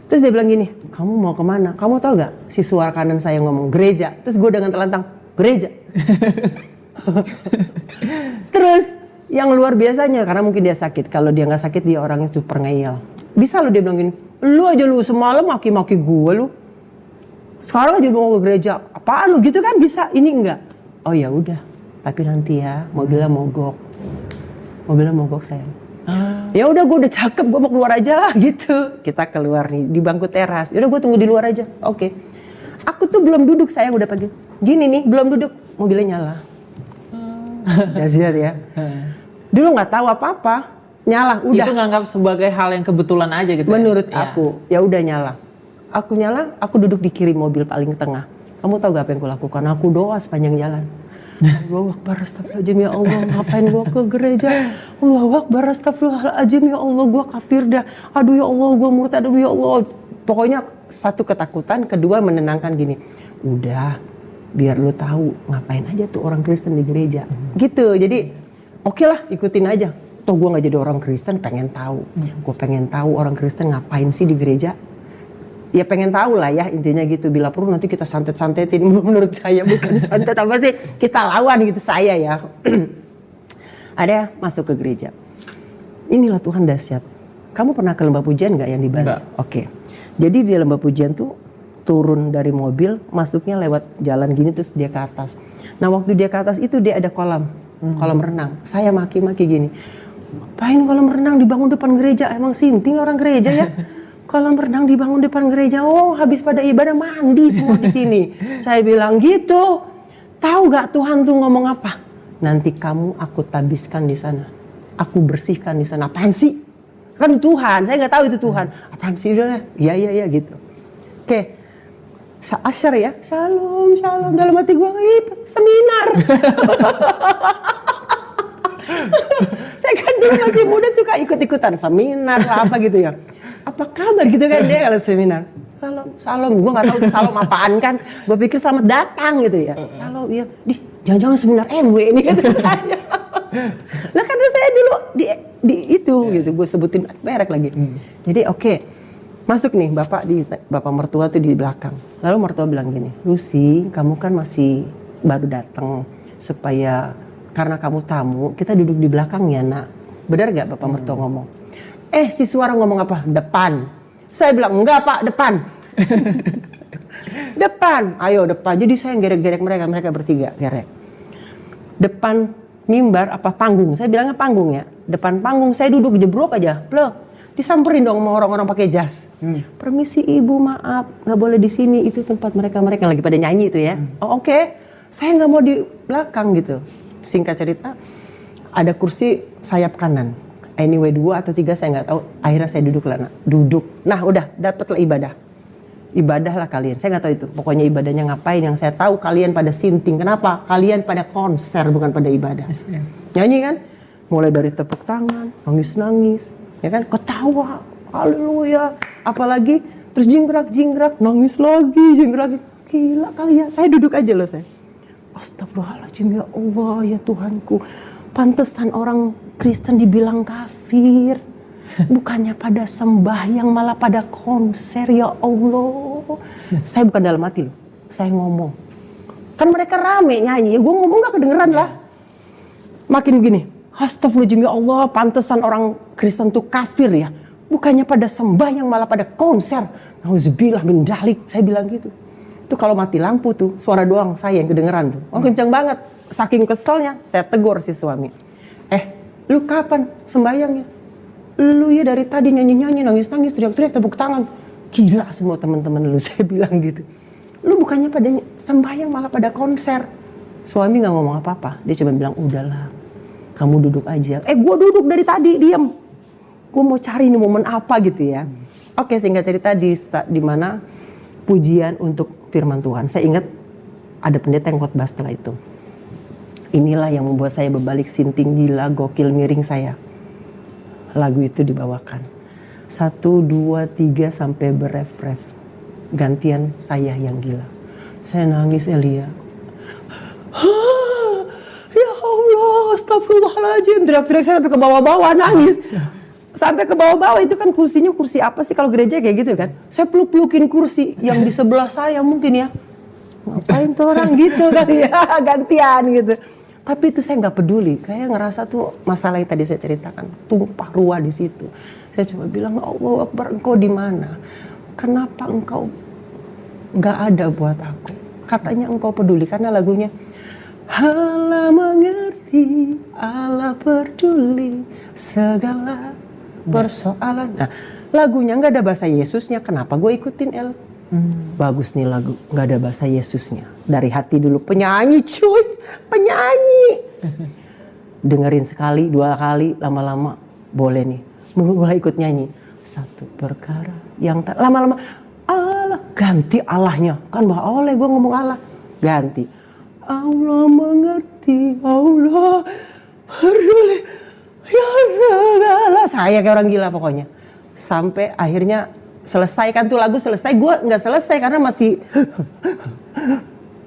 Terus dia bilang gini, kamu mau kemana? Kamu tau gak si suara kanan saya ngomong gereja. Terus gue dengan telantang, gereja. Terus yang luar biasanya, karena mungkin dia sakit. Kalau dia gak sakit, dia orangnya super ngeyel. Bisa lu dia bilang gini, lu aja lu semalam maki-maki gue lu. Sekarang aja lu mau ke gereja, apaan lu gitu kan bisa, ini enggak. Oh ya udah, tapi nanti ya mobilnya mogok sayang. Ya udah gue udah cakep, gue mau keluar aja lah gitu. Kita keluar nih di bangku teras. Ya udah gue tunggu di luar aja. Oke. Aku tuh belum duduk sayang, udah pagi. Gini nih, belum duduk, mobilnya nyala. Dahsyat ya. Dulu nggak tahu apa-apa, nyala udah. Itu nganggap sebagai hal yang kebetulan aja gitu. Menurut aku, ya udah nyala. Aku nyala, aku duduk di kiri mobil paling tengah. Kamu tahu gak apa yang aku lakukan? Aku doa sepanjang jalan. Allahu Akbar, astagfirullahaladzim ya Allah, ngapain gue ke gereja? Allahu Akbar, astagfirullahaladzim ya Allah, gue kafir dah. Aduh ya Allah, gue murtad, aduh ya Allah. Pokoknya satu ketakutan, kedua menenangkan gini. Udah, biar lu tahu ngapain aja tuh orang Kristen di gereja. Gitu, jadi oke lah, ikutin aja. Toh gue nggak jadi orang Kristen, pengen tahu. Gue pengen tahu orang Kristen ngapain sih di gereja. Ya pengen tahu lah ya, intinya gitu. Bila perlu nanti kita santet-santetin. Menurut saya bukan santet, apa sih, kita lawan gitu saya ya. Ada masuk ke gereja. Inilah Tuhan dahsyat. Kamu pernah ke lembah pujian gak yang di Bali? Oke. Jadi di lembah pujian tuh turun dari mobil, masuknya lewat jalan gini terus dia ke atas. Nah waktu dia ke atas itu dia ada kolam renang. Saya maki-maki gini. Ngapain kolam renang dibangun depan gereja? Emang sinting orang gereja ya? Kolam renang dibangun depan gereja. Oh, habis pada ibadah mandi semua di sini. Saya bilang gitu. Tahu gak Tuhan tuh ngomong apa? Nanti kamu aku tabiskan di sana. Aku bersihkan di sana. Apaan sih? Kan Tuhan. Saya nggak tahu itu Tuhan. Apaan sih? Udah, iya gitu. Oke. Asyar ya. Shalom. Dalam hati gue seminar. Saya kan dulu masih muda suka ikut-ikutan seminar apa gitu ya. Apa kabar gitu kan dia kalau seminar. Salam. Gue nggak tahu itu salam apaan kan. Gue pikir selamat datang gitu ya. Salam, iya. Jangan-jangan seminar MW ini kata saya. Lah karena saya dulu di itu gitu. Gue sebutin merek lagi. Jadi oke. Masuk nih bapak mertua tuh di belakang. Lalu mertua bilang gini, Lucy, kamu kan masih baru datang, supaya karena kamu tamu, kita duduk di belakang ya nak. Benar gak bapak mertua ngomong? Si suara ngomong apa? Depan. Saya bilang enggak pak, depan. Depan, ayo depan. Jadi saya gerek-gerek mereka bertiga gerek. Depan mimbar apa panggung? Saya bilangnya panggung ya. Depan panggung saya duduk jebrok aja, plek. Disamperin dong sama orang-orang pakai jas. Permisi ibu, maaf, nggak boleh di sini. Itu tempat mereka lagi pada nyanyi itu ya. Oh oke. Saya nggak mau di belakang gitu. Singkat cerita, ada kursi sayap kanan. Anyway 2 atau 3 saya nggak tahu. Akhirnya saya duduk. Nah udah dapatlah ibadah lah kalian. Saya nggak tahu itu. Pokoknya ibadahnya ngapain. Yang saya tahu kalian pada sinting. Kenapa? Kalian pada konser bukan pada ibadah. Nyanyi kan? Mulai dari tepuk tangan, nangis. Ya kan, ketawa, haleluya, apalagi terus jingkrak, nangis lagi, gila kali ya. Saya duduk aja loh saya. Astagfirullahaladzim ya Allah ya Tuhanku. Pantesan orang Kristen dibilang kafir. Bukannya pada sembahyang malah pada konser ya Allah. Saya bukan dalam hati loh, saya ngomong. Kan mereka rame nyanyi, ya gue ngomong gak kedengeran lah. Makin gini. Astagfirullahaladzim ya Allah, pantesan orang Kristen tuh kafir ya. Bukannya pada sembahyang malah pada konser. Nauzubillah min dzalik, saya bilang gitu. Itu kalau mati lampu tuh, suara doang saya yang kedengeran tuh. Oh kenceng banget. Saking keselnya, saya tegur si suami. Lu kapan sembahyangnya? Lu ya dari tadi nyanyi-nyanyi, nangis-nangis, teriak-teriak, tepuk tangan. Gila semua teman-teman lu, saya bilang gitu. Lu bukannya pada sembahyang malah pada konser. Suami gak ngomong apa-apa, dia cuma bilang udahlah. Kamu duduk aja. Gue duduk dari tadi, diam. Gue mau cari nih momen apa gitu ya. Oke, singkat cerita di mana pujian untuk firman Tuhan. Saya ingat ada pendeta yang khotbah setelah itu. Inilah yang membuat saya berbalik sinting gila, gokil, miring saya. Lagu itu dibawakan. 1, 2, 3 sampai beref-ref. Gantian saya yang gila. Saya nangis Elia. Astagfirullahaladzim, teriak-teriak saya sampai ke bawah-bawah nangis. Sampai ke bawah-bawah itu kan kursinya kursi apa sih kalau gereja kayak gitu kan. Saya peluk-pelukin kursi yang di sebelah saya mungkin ya. Ngapain tuh orang gitu kan ya, gantian gitu. Tapi itu saya nggak peduli, kayak ngerasa tuh masalah yang tadi saya ceritakan, tumpah ruah di situ. Saya cuma bilang, Allahu Akbar, engkau di mana? Kenapa engkau nggak ada buat aku? Katanya engkau peduli karena lagunya Allah mengerti, Allah peduli segala persoalan. Nah, lagunya nggak ada bahasa Yesusnya. Kenapa gue ikutin El? Bagus nih lagu, nggak ada bahasa Yesusnya. Dari hati dulu penyanyi, cuy, penyanyi. Dengerin sekali, 2 kali, lama-lama boleh nih. Mulai ikut nyanyi. Satu perkara yang lama-lama Allah ganti Allahnya. Kan bah oleh gue ngomong Allah ganti. Allah mengerti hati Allah peduli ya segala. Saya kayak orang gila pokoknya. Sampai akhirnya selesai kan tuh lagu, selesai. Gue nggak selesai karena masih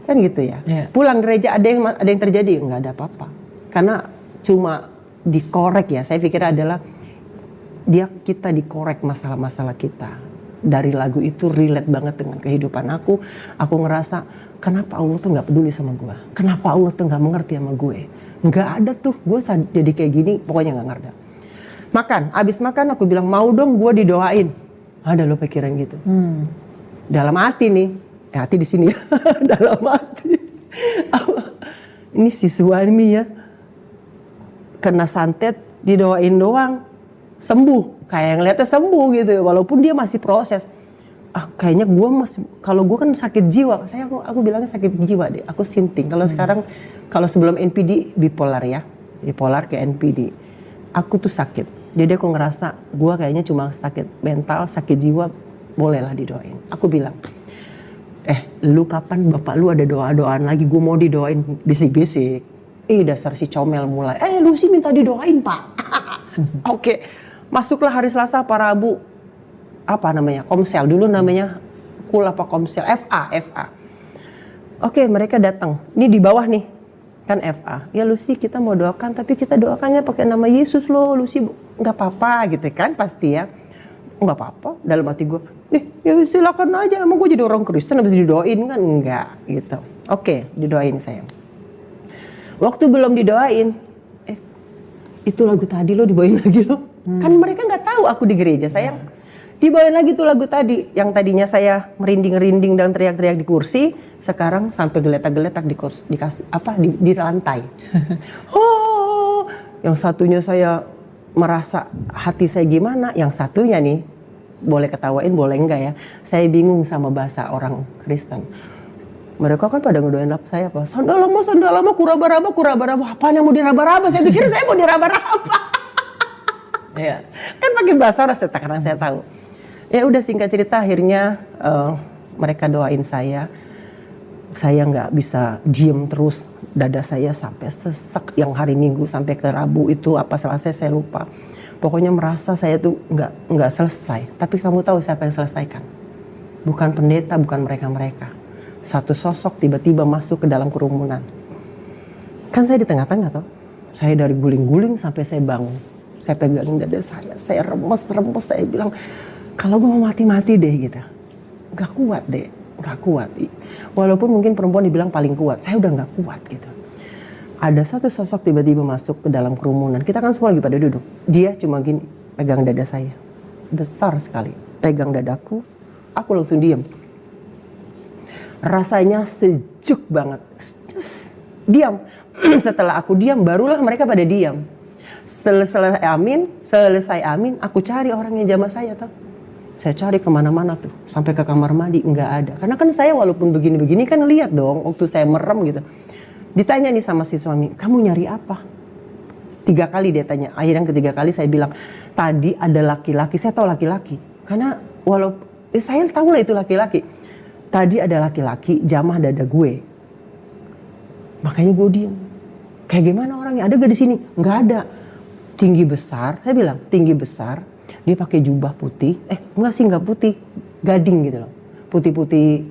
kan gitu ya. Pulang gereja ada yang terjadi, nggak ada apa-apa. Karena cuma dikorek ya. Saya pikir adalah kita dikorek masalah-masalah kita. Dari lagu itu relate banget dengan kehidupan aku. Aku ngerasa kenapa Allah tuh nggak peduli sama gue? Kenapa Allah tuh nggak mengerti sama gue? Nggak ada tuh, gue jadi kayak gini, pokoknya nggak ngerti. Makan, abis makan aku bilang mau dong gue didoain. Ada lo pikiran gitu. Dalam hati nih, hati di sini ya, dalam hati. Ini si suami ya, kena santet, didoain doang, sembuh. Kayak ngeliatnya sembuh gitu ya, walaupun dia masih proses. Kayaknya gue masih, kalau gue kan sakit jiwa, aku bilangnya sakit jiwa deh, aku sinting. Kalau sekarang, kalau sebelum NPD bipolar ya, bipolar ke NPD, aku tuh sakit. Jadi aku ngerasa gue kayaknya cuma sakit mental, sakit jiwa, bolehlah didoain. Aku bilang, lu kapan bapak lu ada doa-doaan lagi, gue mau didoain, bisik-bisik. Dasar si comel mulai, lu sih minta didoain pak. Oke. Masuklah hari Selasa apa Rabu, apa namanya, Komsel dulu namanya, Kul apa Komsel, FA. Oke, mereka datang, ini di bawah nih, kan FA. Ya Lucy kita mau doakan, tapi kita doakannya pakai nama Yesus loh, Lucy nggak apa-apa gitu kan pasti ya. Nggak apa-apa, dalam hati gue, ya silakan aja, emang gue jadi orang Kristen habis didoain kan, enggak gitu. Oke, didoain sayang. Waktu belum didoain, itu lagu tadi lo dibawain lagi lo. Kan mereka nggak tahu aku di gereja sayang. Dibawain lagi tuh lagu tadi. Yang tadinya saya merinding-rinding dan teriak-teriak di kursi, sekarang sampai geletak-geletak di kursi, di lantai. Yang satunya saya merasa hati saya gimana, yang satunya nih boleh ketawain boleh enggak ya. Saya bingung sama bahasa orang Kristen. Mereka kan pada ngedoain saya apa? Sandal lama, kuraba-raba. Apaan yang mau diraba-raba? Saya pikir saya mau diraba-raba. Ya, kan pakai bahasa orang karena saya tahu. Ya udah singkat cerita akhirnya mereka doain saya. Saya nggak bisa diem terus, dada saya sampai sesek yang hari Minggu sampai ke Rabu itu apa Selasa saya lupa. Pokoknya merasa saya tuh nggak selesai. Tapi kamu tahu siapa yang selesaikan? Bukan pendeta, bukan mereka. Satu sosok tiba-tiba masuk ke dalam kerumunan. Kan saya di tengah-tengah toh. Saya dari guling-guling sampai saya bangun. Saya pegangin dada saya remes, saya bilang, kalau gue mau mati deh gitu. Gak kuat. Walaupun mungkin perempuan dibilang paling kuat, saya udah gak kuat gitu. Ada satu sosok tiba-tiba masuk ke dalam kerumunan, kita kan semua lagi pada duduk. Dia cuma gini, pegang dada saya. Besar sekali, pegang dadaku, aku langsung diam. Rasanya sejuk banget. Diam. Setelah aku diam, barulah mereka pada diam. Selesai amin, aku cari orang yang jamah saya tuh. Saya cari kemana-mana tuh, sampai ke kamar mandi nggak ada. Karena kan saya walaupun begini-begini kan lihat dong, waktu saya merem gitu. Ditanya nih sama si suami, kamu nyari apa? 3 kali dia tanya. Akhirnya ketiga kali saya bilang, tadi ada laki-laki. Saya tahu laki-laki, karena walaupun saya tahu lah itu laki-laki. Tadi ada laki-laki jamah dada gue. Makanya gue diem. Kayak gimana orangnya? Ada gak di sini? Nggak ada. Tinggi besar, saya bilang tinggi besar. Dia pakai jubah putih. Nggak putih, gading gitu loh. Putih-putih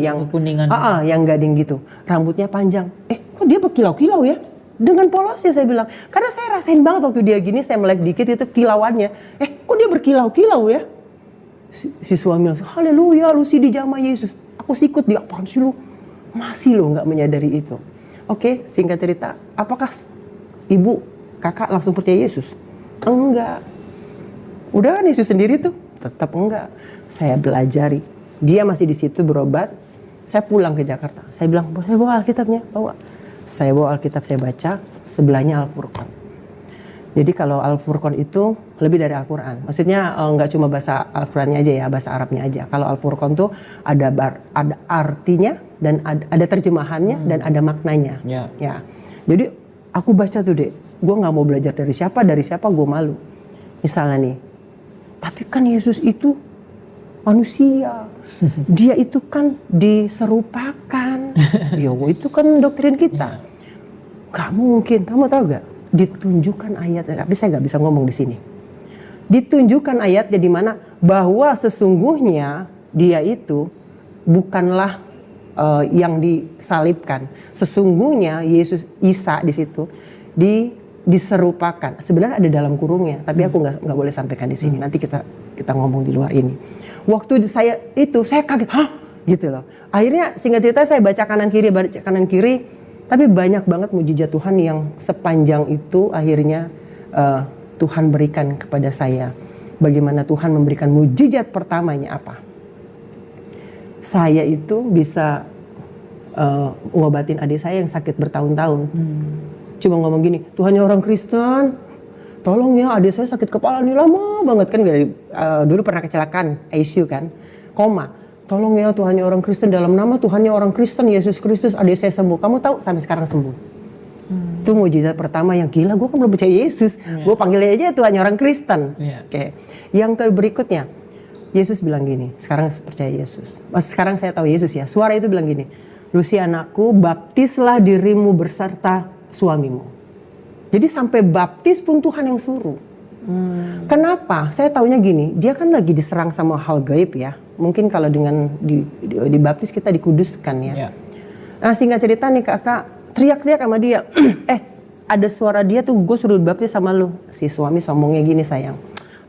yang kuningan. Yang gading gitu. Rambutnya panjang. Kok dia berkilau-kilau ya? Dengan polosnya saya bilang. Karena saya rasain banget waktu dia gini, saya melek dikit itu kilauannya. Kok dia berkilau-kilau ya? Si suami langsung, haleluya, Lucy dijamah Yesus. Aku sikut dia, apaan sih lu? Masih lo nggak menyadari itu. Oke, singkat cerita, apakah ibu, kakak langsung percaya Yesus? Enggak. Udah kan Yesus sendiri tuh? Tetap enggak. Saya belajari. Dia masih di situ berobat. Saya pulang ke Jakarta. Saya bilang, saya bawa Alkitabnya, bawa. Saya bawa Alkitab, saya baca. Sebelahnya Al-Furqan. Jadi kalau Al-Furqan itu lebih dari Al-Quran. Maksudnya nggak cuma bahasa Al-Qurannya aja ya, bahasa Arabnya aja. Kalau Al-Furqan tuh ada artinya dan ada terjemahannya dan ada maknanya. Ya. Jadi aku baca tuh deh, gue nggak mau belajar dari siapa gue malu. Misalnya nih, tapi kan Yesus itu manusia, dia itu kan diserupakan. Yo, itu kan doktrin kita. Gak mungkin. Kamu tahu gak? Ditunjukkan ayat, tapi saya gak bisa ngomong di sini. Ditunjukkan ayatnya di mana bahwa sesungguhnya dia itu bukanlah yang disalibkan. Sesungguhnya Yesus Isa di situ diserupakan. Sebenarnya ada dalam kurungnya, tapi aku nggak boleh sampaikan di sini. Nanti kita ngomong di luar ini. Waktu saya kaget, hah, gitu loh. Akhirnya singkat cerita saya baca kanan kiri, tapi banyak banget mujizat Tuhan yang sepanjang itu akhirnya Tuhan berikan kepada saya. Bagaimana Tuhan memberikan mujizat pertamanya apa? Saya itu bisa ngobatin adik saya yang sakit bertahun-tahun. Cuma ngomong gini, Tuhannya orang Kristen, tolong ya adik saya sakit kepala nih lama banget kan, dulu pernah kecelakaan ICU kan, koma. Tolong ya Tuhannya orang Kristen, dalam nama Tuhannya orang Kristen Yesus Kristus adik saya sembuh. Kamu tahu sampai sekarang sembuh. Itu mujizat pertama yang gila, gue kan belum percaya Yesus. Gue panggilnya aja Tuhannya orang Kristen. Oke. Yang berikutnya, Yesus bilang gini, sekarang percaya Yesus. Sekarang saya tahu Yesus ya. Suara itu bilang gini, Lucy anakku, baptislah dirimu beserta suamimu. Jadi sampai baptis pun Tuhan yang suruh. Kenapa? Saya taunya gini, dia kan lagi diserang sama hal gaib ya. Mungkin kalau dengan dibaptis kita dikuduskan ya. Nah singkat cerita nih kakak teriak-teriak sama dia. Ada suara dia tuh, gue suruh dibaptis sama lu. Si suami sombongnya gini, sayang.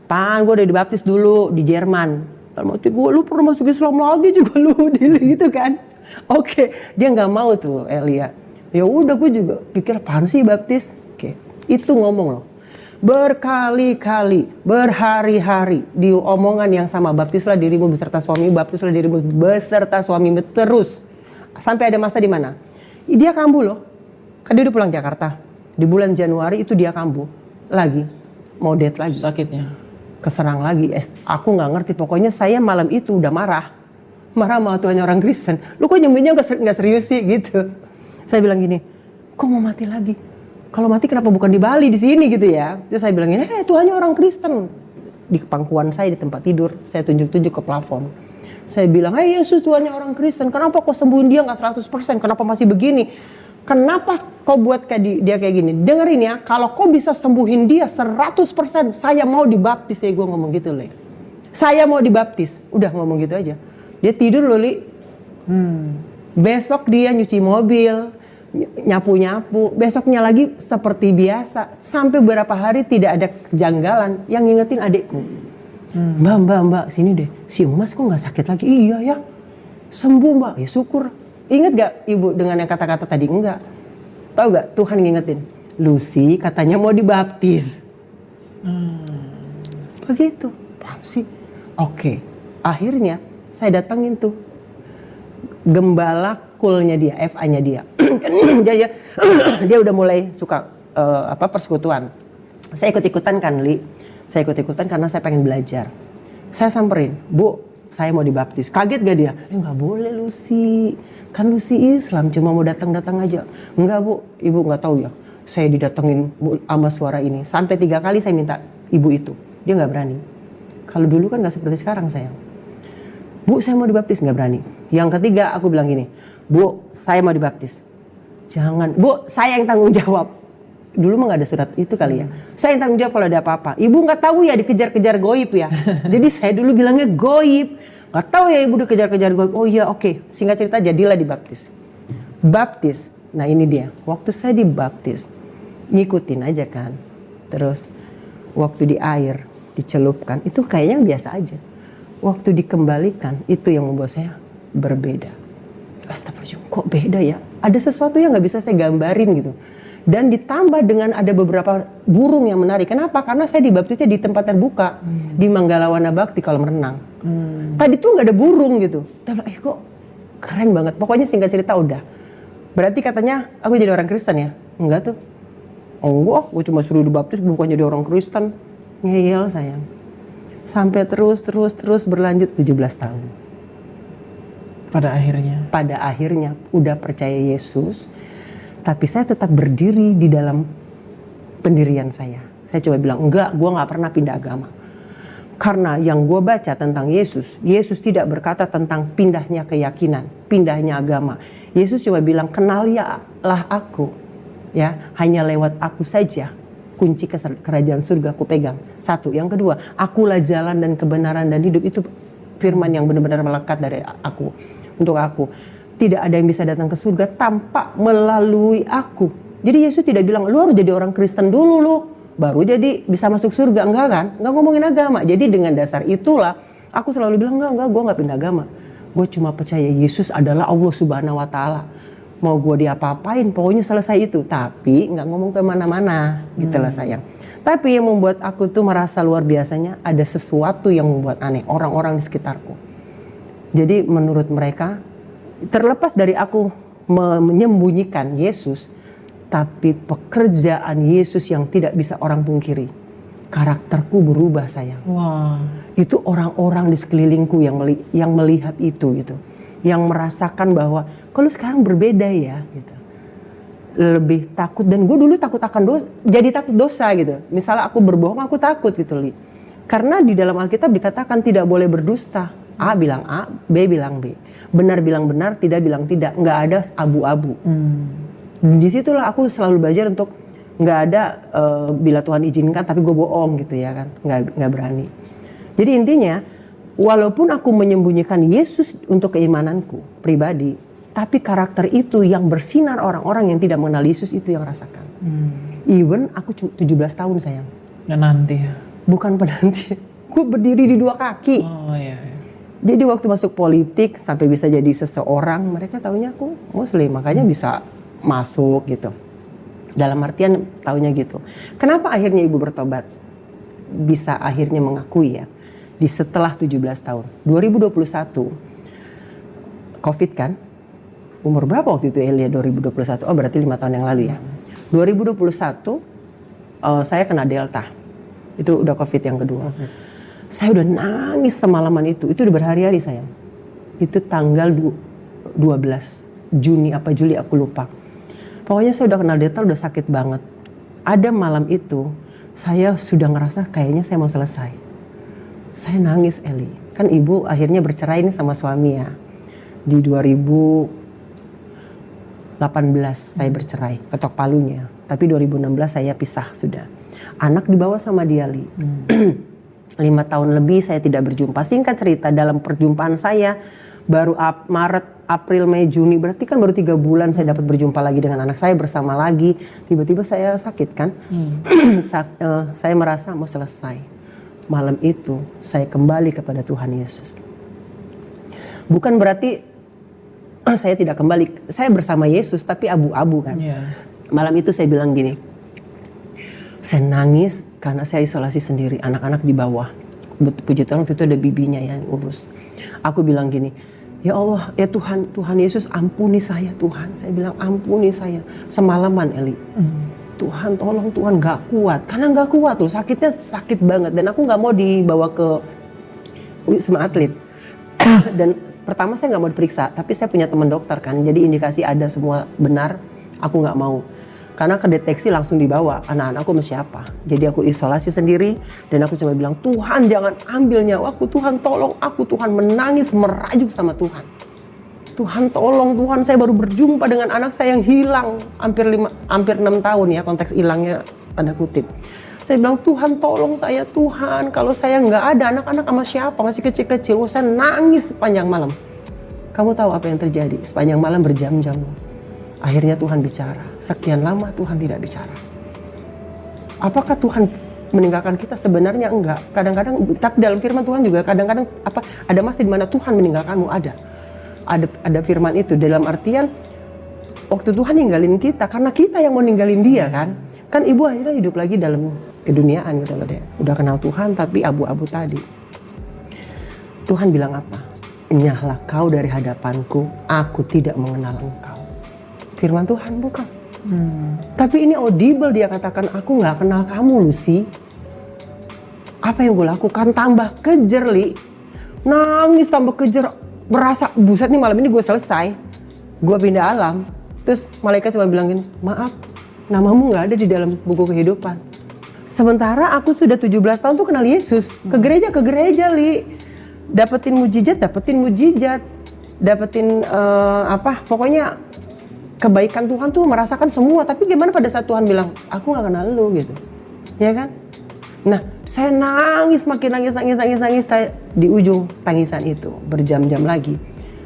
Pan, gue udah dibaptis dulu di Jerman. Dalam hati gue, lu pernah masuk Islam lagi juga lu, gitu kan? Oke, dia nggak mau tuh Elia. Ya udah, gue juga pikir apaan sih baptis? Oke, itu ngomong loh. Berkali-kali, berhari-hari di omongan yang sama, baptislah dirimu beserta suami, baptislah dirimu beserta suami terus. Sampai ada masa di mana? Dia kambuh loh. Kan dia udah pulang Jakarta. Di bulan Januari itu dia kambuh lagi, mau date lagi. Sakitnya. Keserang lagi, aku nggak ngerti. Pokoknya saya malam itu udah marah sama Tuhannya orang Kristen. Lu kok nyembuhnya nggak serius sih gitu. Saya bilang gini, kok mau mati lagi? Kalau mati kenapa bukan di Bali di sini gitu ya? Terus saya bilang gini, Tuhannya orang Kristen. Di pangkuan saya di tempat tidur, saya tunjuk-tunjuk ke plafon. Saya bilang, Yesus Tuhannya orang Kristen. Kenapa kok sembuhin dia nggak 100%? Kenapa masih begini? Kenapa kau buat dia kayak gini? Dengerin ya, kalau kau bisa sembuhin dia 100%, saya mau dibaptis ya, gue ngomong gitu loh. Saya mau dibaptis, udah ngomong gitu aja. Dia tidur loh, Li. Besok dia nyuci mobil, nyapu-nyapu. Besoknya lagi seperti biasa. Sampai beberapa hari tidak ada kejanggalan. Yang ngingetin adikku. Mbak, sini deh. Si Mas kok gak sakit lagi? Iya ya, sembuh Mbak. Ya syukur. Ingat gak ibu dengan yang kata-kata tadi? Enggak. Tahu gak Tuhan ngingetin? Lucy katanya mau dibaptis. Begitu. Paham sih? Oke. Akhirnya saya datangin tuh gembala kulnya dia, FA-nya dia. Dia udah mulai suka persekutuan. Saya ikut-ikutan kan, Li. Saya ikut-ikutan karena saya pengen belajar. Saya samperin, Bu, saya mau dibaptis. Kaget gak dia? Nggak boleh Lucy. Kan Lucy Islam, cuma mau datang-datang aja. Enggak Bu, Ibu nggak tahu ya. Saya didatengin sama suara ini. Sampai 3 kali saya minta ibu itu. Dia nggak berani. Kalau dulu kan nggak seperti sekarang sayang. Bu, saya mau dibaptis, nggak berani. Yang ketiga aku bilang gini, Bu, saya mau dibaptis. Jangan, Bu, saya yang tanggung jawab. Dulu mah nggak ada surat itu kali ya. Saya yang tanggung jawab kalau ada apa-apa. Ibu nggak tahu ya dikejar-kejar goib ya. Jadi saya dulu bilangnya goib. Nggak tahu ya ibu dikejar-kejar goib. Oh iya oke. Singkat cerita jadilah dibaptis. Baptis. Nah ini dia. Waktu saya dibaptis, ngikutin aja kan. Terus waktu di air dicelupkan itu kayaknya biasa aja. Waktu dikembalikan itu yang membuat saya berbeda. Astagfirullah, kok beda ya? Ada sesuatu yang nggak bisa saya gambarin gitu. Dan ditambah dengan ada beberapa burung yang menarik. Kenapa? Karena saya dibaptisnya di tempat terbuka. Di Manggalawana Bakti kalau merenang. Tadi tuh gak ada burung gitu. Dan kok keren banget. Pokoknya singkat cerita udah. Berarti katanya aku jadi orang Kristen ya? Enggak tuh. Oh enggak, gue cuma suruh dibaptis bukan jadi orang Kristen. Ngeyel sayang. Sampai terus berlanjut 17 tahun. Pada akhirnya udah percaya Yesus. Tapi saya tetap berdiri di dalam pendirian saya. Saya coba bilang, enggak, gue gak pernah pindah agama. Karena yang gue baca tentang Yesus, Yesus tidak berkata tentang pindahnya keyakinan, pindahnya agama. Yesus cuma bilang, kenalilah aku. Ya, hanya lewat aku saja kunci kerajaan surga aku pegang. Satu, yang kedua, akulah jalan dan kebenaran dan hidup. Itu firman yang benar-benar melekat dari aku. Untuk aku, tidak ada yang bisa datang ke surga tanpa melalui aku. Jadi Yesus tidak bilang lu harus jadi orang Kristen dulu lu baru jadi bisa masuk surga. Enggak kan? Enggak ngomongin agama. Jadi dengan dasar itulah aku selalu bilang enggak, gue nggak pindah agama. Gue cuma percaya Yesus adalah Allah Subhanahu Wa Taala. Mau gue diapa-apain, pokoknya selesai itu. Tapi nggak ngomong kemana-mana, gitulah sayang. Tapi yang membuat aku tuh merasa luar biasanya ada sesuatu yang membuat aneh orang-orang di sekitarku. Jadi menurut mereka, terlepas dari aku menyembunyikan Yesus, tapi pekerjaan Yesus yang tidak bisa orang pungkiri. Karakterku berubah sayang. Wah. Itu orang-orang di sekelilingku yang melihat itu gitu. Yang merasakan bahwa kalau sekarang berbeda ya gitu. Lebih takut, dan gue dulu takut akan dosa, jadi takut dosa gitu. Misalnya aku berbohong, aku takut gitu Li. Karena di dalam Alkitab dikatakan tidak boleh berdusta. A bilang A, B bilang B. Benar bilang benar, tidak bilang tidak. Nggak ada abu-abu. Disitulah aku selalu belajar untuk nggak ada bila Tuhan izinkan tapi gue bohong gitu ya kan. Nggak berani. Jadi intinya, walaupun aku menyembunyikan Yesus untuk keimananku pribadi, tapi karakter itu yang bersinar orang-orang yang tidak mengenal Yesus itu yang rasakan. Even aku 17 tahun sayang. Dan nanti ya? Bukan penanti. Gue berdiri di 2 kaki. Oh iya. Jadi waktu masuk politik sampai bisa jadi seseorang, mereka taunya aku Muslim, makanya bisa masuk gitu. Dalam artian taunya gitu. Kenapa akhirnya ibu bertobat? Bisa akhirnya mengakui ya. Di setelah 17 tahun. 2021, COVID kan? Umur berapa waktu itu Elia 2021? Oh berarti 5 tahun yang lalu ya. 2021 saya kena Delta. Itu udah COVID yang kedua. Saya udah nangis semalaman itu udah berhari-hari sayang. Itu tanggal 12 Juni apa Juli aku lupa. Pokoknya saya udah kena Delta, udah sakit banget. Ada malam itu saya sudah ngerasa kayaknya saya mau selesai. Saya nangis Eli. Kan ibu akhirnya bercerai nih sama suami ya. Di 2018 saya bercerai, ketok palunya. Tapi 2016 saya pisah sudah. Anak dibawa sama dia Li. 5 tahun lebih saya tidak berjumpa. Singkat cerita, dalam perjumpaan saya baru Maret, April, Mei, Juni, berarti kan baru 3 bulan saya dapat berjumpa lagi dengan anak saya, bersama lagi. Tiba-tiba saya sakit kan. Saya merasa mau selesai. Malam itu saya kembali kepada Tuhan Yesus. Bukan berarti saya tidak kembali, saya bersama Yesus tapi abu-abu kan. Malam itu saya bilang gini, saya nangis karena saya isolasi sendiri, anak-anak di bawah. Puji Tuhan waktu itu ada bibinya yang urus. Aku bilang gini, ya Allah, ya Tuhan, Tuhan Yesus ampuni saya Tuhan. Saya bilang ampuni saya. Semalaman Eli. Tuhan tolong Tuhan, gak kuat. Karena gak kuat loh, sakitnya sakit banget. Dan aku gak mau dibawa ke Wisma Atlet. Dan pertama saya gak mau diperiksa, tapi saya punya teman dokter kan. Jadi indikasi ada semua benar, aku gak mau. Karena kedeteksi langsung dibawa, anak-anakku sama siapa. Jadi aku isolasi sendiri dan aku cuma bilang, Tuhan jangan ambil nyawaku, Tuhan tolong aku. Tuhan menangis, merajuk sama Tuhan. Tuhan tolong, Tuhan saya baru berjumpa dengan anak saya yang hilang hampir 6 tahun ya, konteks hilangnya tanda kutip. Saya bilang Tuhan tolong saya Tuhan, kalau saya nggak ada anak-anak sama siapa, masih kecil-kecil. Saya nangis sepanjang malam. Kamu tahu apa yang terjadi? Sepanjang malam berjam-jam. Akhirnya Tuhan bicara. Sekian lama Tuhan tidak bicara. Apakah Tuhan meninggalkan kita? Sebenarnya enggak. Kadang-kadang, tapi dalam firman Tuhan juga kadang-kadang ada masa di mana Tuhan meninggalkanmu, ada firman itu dalam artian waktu Tuhan ninggalin kita karena kita yang mau ninggalin dia kan ibu akhirnya hidup lagi dalam keduniaan gitu loh deh, udah kenal Tuhan tapi abu-abu tadi. Tuhan bilang apa? Enyahlah kau dari hadapanku, aku tidak mengenal engkau. Firman Tuhan bukan? Tapi ini audible, dia katakan aku nggak kenal kamu Lucy. Apa yang gue lakukan? Tambah kejer Li, nangis tambah kejer. Merasa buset nih malam ini gue selesai, gue pindah alam. Terus malaikat cuma bilang gini, maaf namamu gak ada di dalam buku kehidupan. Sementara aku sudah 17 tahun tuh kenal Yesus, ke gereja Li, dapetin mujizat, dapetin pokoknya kebaikan Tuhan tuh merasakan semua, tapi gimana pada saat Tuhan bilang, aku gak kenal lu gitu, ya kan? Nah, saya nangis, makin nangis. Di ujung tangisan itu, berjam-jam lagi,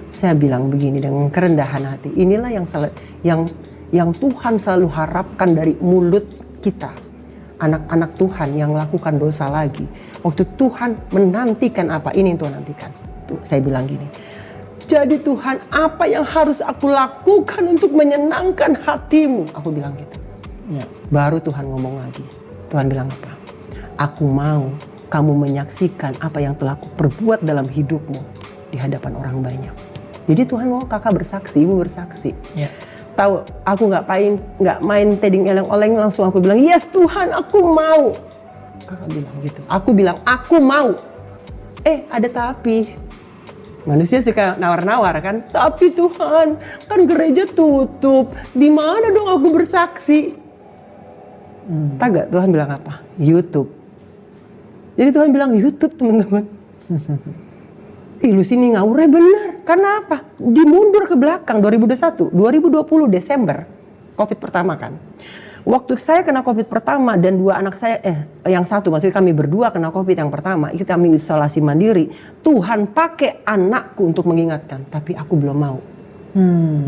saya bilang begini dengan kerendahan hati, inilah yang Tuhan selalu harapkan dari mulut kita, anak-anak Tuhan yang lakukan dosa lagi. Waktu Tuhan menantikan apa, ini yang Tuhan nantikan. Tuh, saya bilang gini, jadi Tuhan, apa yang harus aku lakukan untuk menyenangkan hatimu? Aku bilang gitu. Ya. Baru Tuhan ngomong lagi. Tuhan bilang apa? Aku mau kamu menyaksikan apa yang telah aku perbuat dalam hidupmu di hadapan orang banyak. Jadi Tuhan mau kakak bersaksi, ibu bersaksi. Ya. Tahu, aku nggak main teding eleng-oleng, langsung aku bilang, yes Tuhan, aku mau. Kakak bilang gitu. Aku bilang, aku mau. Ada tapi. Manusia suka nawar-nawar kan. Tapi Tuhan, kan gereja tutup. Di mana dong aku bersaksi? Tahu gak Tuhan bilang apa? YouTube. Jadi Tuhan bilang YouTube, teman-teman. Lu sini ngawurnya benar. Karena apa? Dimundur ke belakang 2021, 2020 Desember, COVID pertama kan. Waktu saya kena COVID pertama dan dua anak saya, yang satu, maksudnya kami berdua kena COVID yang pertama, itu kami isolasi mandiri. Tuhan pakai anakku untuk mengingatkan, tapi aku belum mau.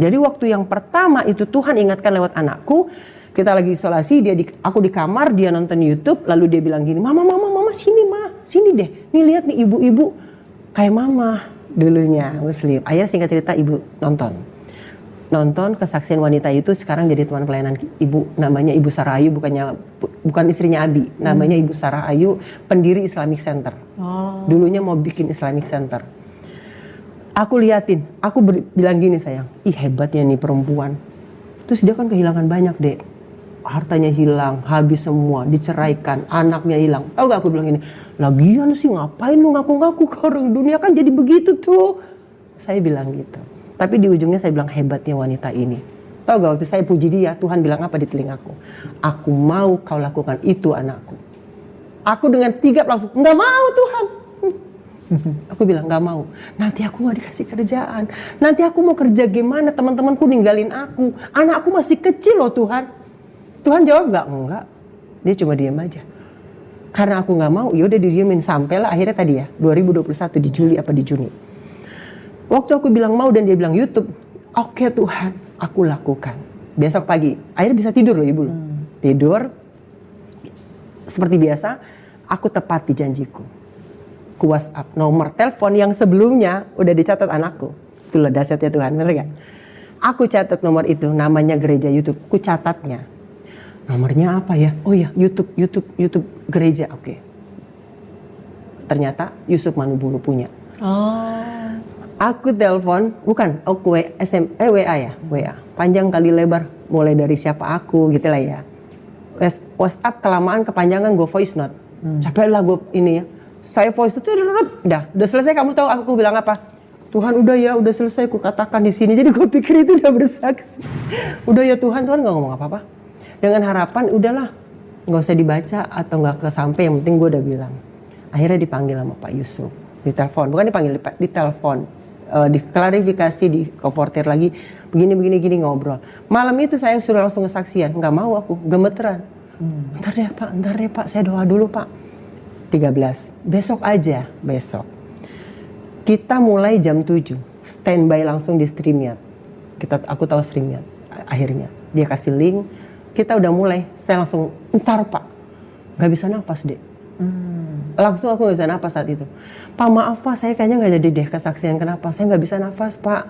Jadi waktu yang pertama itu Tuhan ingatkan lewat anakku. Kita lagi isolasi, aku di kamar, dia nonton YouTube, lalu dia bilang gini, mama sini deh, nih lihat nih ibu-ibu kayak mama dulunya Muslim. Akhirnya singkat cerita ibu nonton kesaksian wanita itu, sekarang jadi teman pelayanan ibu, namanya Ibu Sarah Ayu, bukan istrinya Abi, namanya Ibu Sarah Ayu, pendiri Islamic Center. Dulunya mau bikin Islamic Center. Aku liatin, aku bilang gini, sayang, ih hebatnya nih perempuan. Terus dia kan kehilangan banyak, Dek. Hartanya hilang, habis semua, diceraikan, anaknya hilang. Tahu gak aku bilang gini, lagian sih ngapain lu ngaku-ngaku ke orang dunia, kan jadi begitu tuh. Saya bilang gitu. Tapi di ujungnya saya bilang, hebatnya wanita ini. Tahu gak waktu saya puji dia, Tuhan bilang apa di telingaku? Aku mau kau lakukan itu anakku. Aku dengan tigap langsung, nggak mau Tuhan. Aku bilang nggak mau. Nanti aku nggak dikasih kerjaan. Nanti aku mau kerja gimana? Teman-temanku ninggalin aku. Anakku masih kecil loh Tuhan. Tuhan jawab enggak. Dia cuma diam aja. Karena aku nggak mau, yaudah didiemin sampailah akhirnya tadi ya 2021 di Juli apa di Juni. Waktu aku bilang mau dan dia bilang YouTube, oke Tuhan, aku lakukan. Besok pagi, akhirnya bisa tidur loh ibu. Tidur, seperti biasa, aku tepati janjiku. Ku WhatsApp nomor telepon yang sebelumnya udah dicatat anakku. Itulah dahsyatnya Tuhan, bener gak? Aku catat nomor itu, namanya gereja YouTube. Ku catatnya. Nomornya apa ya? Oh ya, YouTube gereja, oke. Ternyata Yusuf Manubulu punya. Aku telepon, aku WA ya, WA. Panjang kali lebar, mulai dari siapa aku gitu lah ya. WhatsApp kelamaan kepanjangan gue voice note. Capek lah gue ini ya. Saya voice note, udah selesai, kamu tahu aku bilang apa? Tuhan udah selesai ku katakan di sini. Jadi gue pikir itu udah bersaksi. Udah ya Tuhan nggak ngomong apa-apa. Dengan harapan udahlah, nggak usah dibaca atau nggak kesampai, yang penting gue udah bilang. Akhirnya dipanggil sama Pak Yusuf, ditelepon, bukan dipanggil, ditelepon, diklarifikasi, dikonfrontir lagi, begini ngobrol. Malam itu saya suruh langsung kesaksian, nggak mau aku, gemeteran. Ntar deh Pak, saya doa dulu Pak. 13, besok aja, besok. Kita mulai jam 7, standby langsung di StreamYard. Aku tahu StreamYard, akhirnya dia kasih link. Kita udah mulai, saya langsung, ntar Pak, gak bisa nafas deh. Langsung aku gak bisa nafas saat itu. Pak maaf Pak, saya kayaknya gak jadi deh kesaksian, kenapa? Saya gak bisa nafas Pak,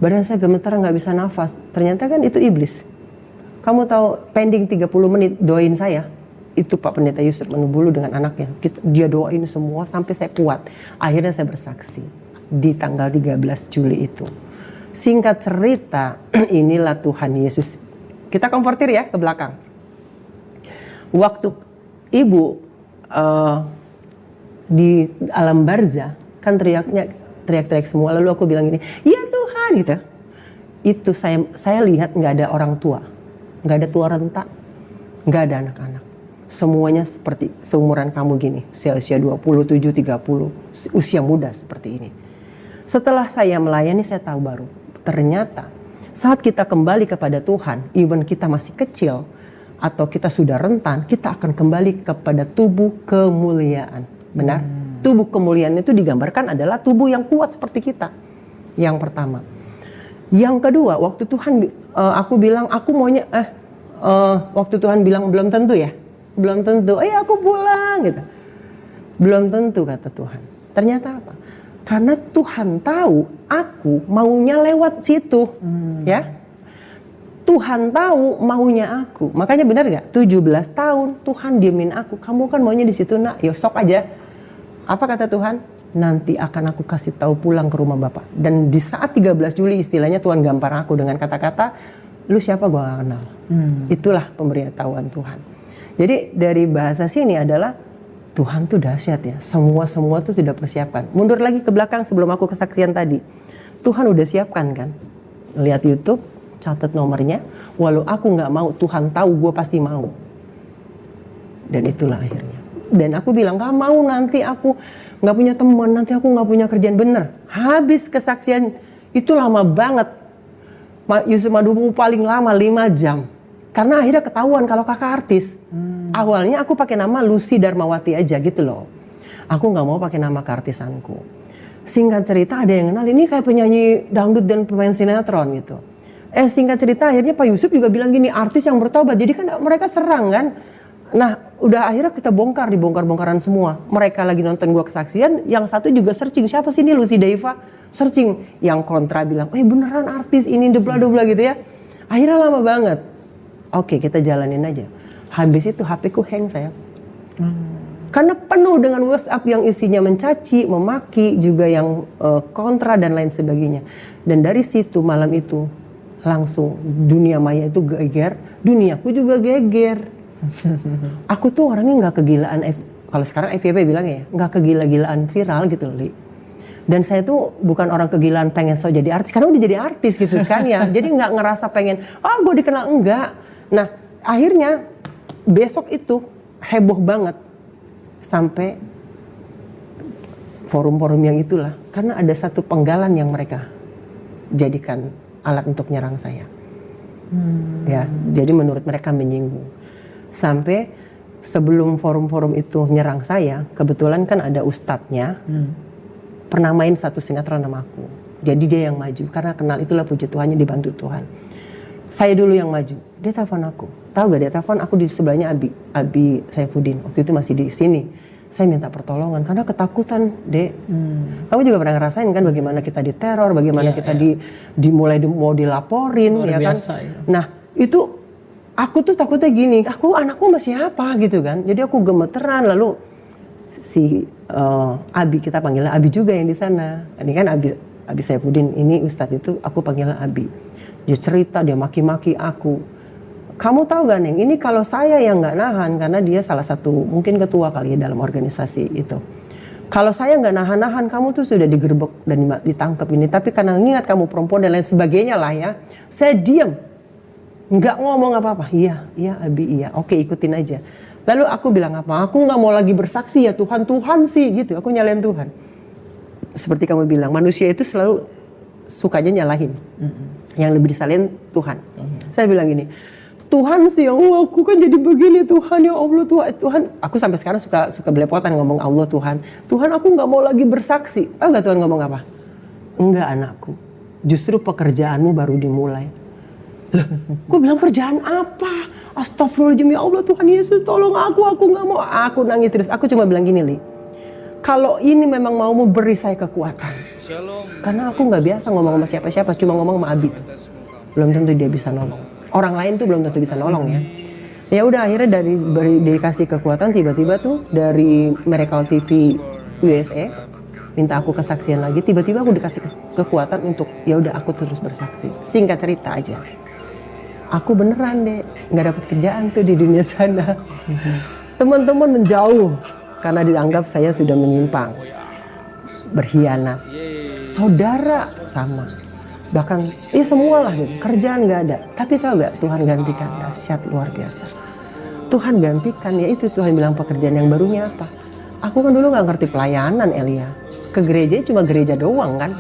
badan saya gemeteran gak bisa nafas. Ternyata kan itu iblis. Kamu tahu pending 30 menit doain saya. Itu Pak Pendeta Yusuf Manubulu dengan anaknya. Dia doain semua sampai saya kuat. Akhirnya saya bersaksi di tanggal 13 Juli itu. Singkat cerita, inilah Tuhan Yesus. Kita konvertir ya ke belakang. Waktu ibu di alam barzah kan teriak semua. Lalu aku bilang gini, ya Tuhan gitu. Itu saya lihat nggak ada orang tua, nggak ada tua renta, nggak ada anak-anak. Semuanya seperti seumuran kamu gini, usia 27, 30, usia muda seperti ini. Setelah saya melayani saya tahu baru, ternyata Saat kita kembali kepada Tuhan, even kita masih kecil atau kita sudah rentan, kita akan kembali kepada tubuh kemuliaan. Benar? Tubuh kemuliaan itu digambarkan adalah tubuh yang kuat seperti kita. Yang pertama. Yang kedua, waktu Tuhan aku bilang aku maunya waktu Tuhan bilang belum tentu ya. Belum tentu. Aku pulang gitu. Belum tentu kata Tuhan. Ternyata apa? Karena Tuhan tahu aku maunya lewat situ, ya. Tuhan tahu maunya aku. Makanya benar gak? 17 tahun Tuhan diemin aku. Kamu kan maunya di situ nak, ya sok aja. Apa kata Tuhan? Nanti akan aku kasih tahu pulang ke rumah Bapak. Dan di saat 13 Juli istilahnya Tuhan gampar aku dengan kata-kata, lu siapa gua gak kenal. Itulah pemberitahuan Tuhan. Jadi dari bahasa sini adalah Tuhan tuh dahsyat ya. Semua tuh sudah persiapkan. Mundur lagi ke belakang sebelum aku kesaksian tadi. Tuhan udah siapkan kan. Lihat YouTube, catat nomornya. Walau aku gak mau, Tuhan tahu gue pasti mau. Dan itulah akhirnya. Dan aku bilang gak mau, nanti aku gak punya teman, nanti aku gak punya kerjaan. Bener. Habis kesaksian itu lama banget. Yusuf Madumu paling lama 5 jam. Karena akhirnya ketahuan kalau kakak artis. Awalnya aku pakai nama Lucy Darmawati aja gitu loh. Aku nggak mau pakai nama keartisanku. Singkat cerita ada yang kenal ini kayak penyanyi dangdut dan pemain sinetron gitu. Singkat cerita akhirnya Pak Yusuf juga bilang gini, artis yang bertobat. Jadi kan mereka serang kan. Nah udah akhirnya kita dibongkar-bongkaran semua. Mereka lagi nonton gua kesaksian, yang satu juga searching siapa sih ini Lucy Daiva. Searching, yang kontra bilang, beneran artis ini debla-debla gitu ya. Akhirnya lama banget. Oke, kita jalanin aja. Habis itu HP ku hang saya. Karena penuh dengan WhatsApp yang isinya mencaci, memaki, juga yang kontra dan lain sebagainya. Dan dari situ malam itu langsung dunia maya itu geger, duniaku juga geger. Aku tuh orangnya nggak kegilaan, kalau sekarang FYP bilang ya, nggak kegila-gilaan viral gitu Li. Dan saya tuh bukan orang kegilaan pengen jadi artis, karena udah jadi artis gitu kan ya. Jadi nggak ngerasa pengen, gue dikenal, enggak. Nah akhirnya besok itu heboh banget sampai forum-forum yang itulah. Karena ada satu penggalan yang mereka jadikan alat untuk nyerang saya. Ya, jadi menurut mereka menyinggung. Sampai sebelum forum-forum itu nyerang saya, kebetulan kan ada ustadznya. Pernah main satu sinetron sama aku. Jadi dia yang maju. Karena kenal itulah puji Tuhannya dibantu Tuhan. Saya dulu yang maju. Dia telepon aku. Tahu gak dia telepon aku di sebelahnya Abi Saifuddin. Waktu itu masih di sini. Saya minta pertolongan karena ketakutan, Dek. Kamu juga pernah ngerasain kan bagaimana kita diteror, bagaimana kita dimulai mau dilaporin. Luar biasa, kan? Ya. Nah itu aku tuh takutnya gini. Anakku masih apa gitu kan. Jadi aku gemeteran lalu si Abi, kita panggilnya Abi juga yang di sana. Ini kan Abi Saifuddin, ini Ustadz itu aku panggilnya Abi. Dia cerita, dia maki-maki aku. Kamu tahu gak Neng, ini kalau saya yang nggak nahan, karena dia salah satu mungkin ketua kali ya dalam organisasi itu. Kalau saya nggak nahan-nahan, kamu tuh sudah digerebek dan ditangkap ini. Tapi karena ingat kamu perempuan dan lain sebagainya lah ya, saya diam, nggak ngomong apa-apa. Iya Abi, iya. Oke, ikutin aja. Lalu aku bilang apa? Aku nggak mau lagi bersaksi ya Tuhan sih gitu. Aku nyalain Tuhan. Seperti kamu bilang, manusia itu selalu sukanya nyalahin. Yang lebih disalahin Tuhan. Saya bilang gini, Tuhan sih, aku kan jadi begini Tuhan, ya Allah Tuhan. Aku sampai sekarang suka belepotan ngomong Allah Tuhan. Tuhan aku nggak mau lagi bersaksi. Tahu nggak Tuhan ngomong apa? Enggak anakku, justru pekerjaanmu baru dimulai. Loh, gue bilang kerjaan apa? Astagfirullahaladzim, ya Allah Tuhan Yesus tolong aku nggak mau. Aku nangis terus. Aku cuma bilang gini Li, kalau ini memang mau beri saya kekuatan. Karena aku nggak biasa ngomong sama siapa-siapa, cuma ngomong sama Abi. Belum tentu dia bisa nolong. Orang lain tuh belum tentu bisa nolong ya. Ya udah akhirnya dikasih kekuatan, tiba-tiba tuh dari Miracle TV USA minta aku kesaksian lagi. Tiba-tiba aku dikasih kekuatan untuk ya udah aku terus bersaksi. Singkat cerita aja, aku beneran deh nggak dapat kerjaan tuh di dunia sana. Teman-teman menjauh karena dianggap saya sudah menyimpang, berkhianat. Saudara sama. Bahkan semualah gitu, kerjaan gak ada. Tapi tahu gak, Tuhan gantikan, dahsyat luar biasa. Tuhan gantikan, ya itu Tuhan bilang pekerjaan yang barunya apa. Aku kan dulu gak ngerti pelayanan Elia. Ke gereja cuma gereja doang kan.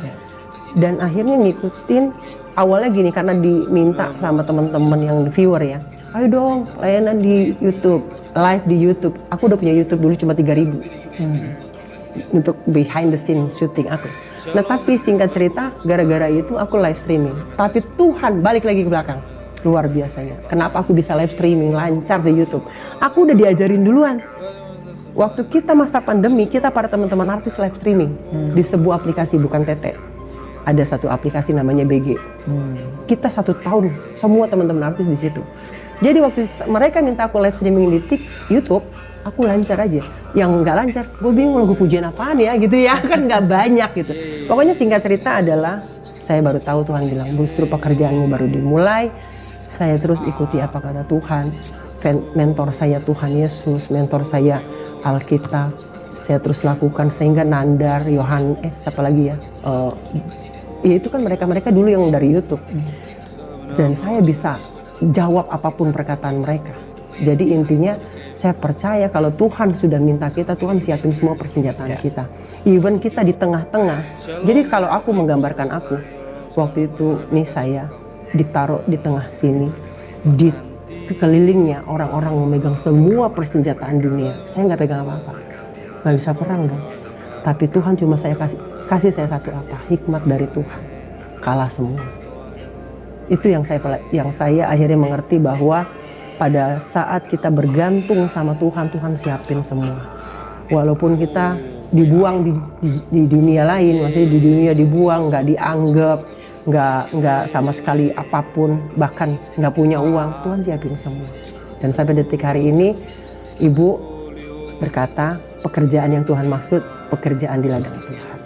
Dan akhirnya ngikutin awalnya gini, karena diminta sama teman-teman yang viewer ya, ayo dong layanan di YouTube, live di YouTube. Aku udah punya YouTube dulu cuma 3.000 untuk behind the scene syuting aku. Nah tapi singkat cerita, gara-gara itu aku live streaming. Tapi Tuhan balik lagi ke belakang, luar biasanya. Kenapa aku bisa live streaming lancar di YouTube? Aku udah diajarin duluan. Waktu kita masa pandemi, kita para teman-teman artis live streaming di sebuah aplikasi, bukan Tete. Ada satu aplikasi namanya BG. Kita 1 tahun semua teman-teman artis di situ. Jadi waktu mereka minta aku live streaming di YouTube, aku lancar aja. Yang nggak lancar, gue bingung lagu pujian apaan ya gitu ya, kan nggak banyak gitu. Pokoknya singkat cerita adalah, saya baru tahu Tuhan bilang, justru pekerjaanmu baru dimulai. Saya terus ikuti apa kata Tuhan. Mentor saya Tuhan Yesus, mentor saya Alkitab. Saya terus lakukan sehingga Nandar, siapa lagi ya? Ya itu kan mereka dulu yang dari YouTube. Dan saya bisa jawab apapun perkataan mereka. Jadi intinya saya percaya kalau Tuhan sudah minta kita, Tuhan siapin semua persenjataan kita. Even kita di tengah-tengah. Jadi kalau aku menggambarkan aku, waktu itu nih saya ditaruh di tengah sini, di sekelilingnya orang-orang memegang semua persenjataan dunia. Saya nggak pegang apa-apa, nggak bisa perang dong. Tapi Tuhan cuma saya kasih saya satu apa, hikmat dari Tuhan, kalah semua. Itu yang saya akhirnya mengerti bahwa pada saat kita bergantung sama Tuhan, Tuhan siapin semua. Walaupun kita dibuang di dunia lain, maksudnya di dunia dibuang, nggak dianggap, nggak sama sekali apapun, bahkan nggak punya uang, Tuhan siapin semua. Dan sampai detik hari ini, Ibu berkata, pekerjaan yang Tuhan maksud, pekerjaan di ladang Tuhan.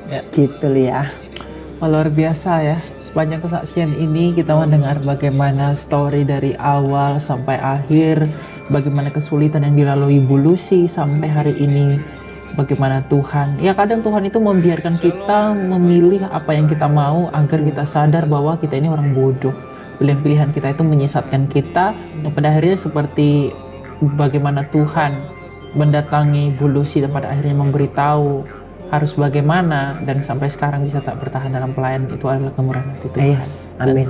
Ya. Gitu ya. Luar biasa ya, sepanjang kesaksian ini kita mendengar bagaimana story dari awal sampai akhir, bagaimana kesulitan yang dilalui Bu Lucy sampai hari ini, bagaimana Tuhan, ya kadang Tuhan itu membiarkan kita memilih apa yang kita mau agar kita sadar bahwa kita ini orang bodoh. Pilihan-pilihan kita itu menyesatkan kita, dan pada akhirnya seperti bagaimana Tuhan mendatangi Bu Lucy dan pada akhirnya memberitahu harus bagaimana, dan sampai sekarang bisa tak bertahan dalam pelayanan. Itu adalah kemurahan hati Tuhan. Yes, amin.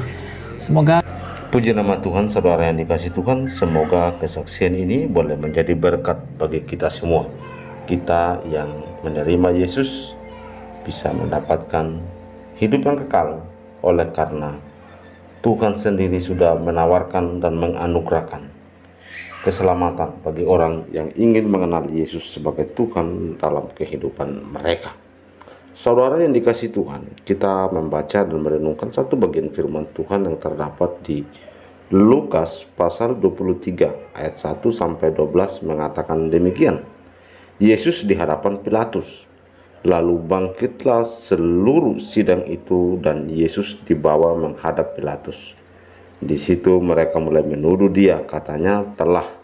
Semoga puji nama Tuhan, saudara yang dikasih Tuhan. Semoga kesaksian ini boleh menjadi berkat bagi kita semua. Kita yang menerima Yesus bisa mendapatkan hidup yang kekal oleh karena Tuhan sendiri sudah menawarkan dan menganugerahkan keselamatan bagi orang yang ingin mengenal Yesus sebagai Tuhan dalam kehidupan mereka. Saudara yang dikasih Tuhan, kita membaca dan merenungkan satu bagian firman Tuhan yang terdapat di Lukas pasal 23 ayat 1 sampai 12 mengatakan demikian. Yesus di hadapan Pilatus. Lalu bangkitlah seluruh sidang itu dan Yesus dibawa menghadap Pilatus. Di situ mereka mulai menuduh dia, katanya, telah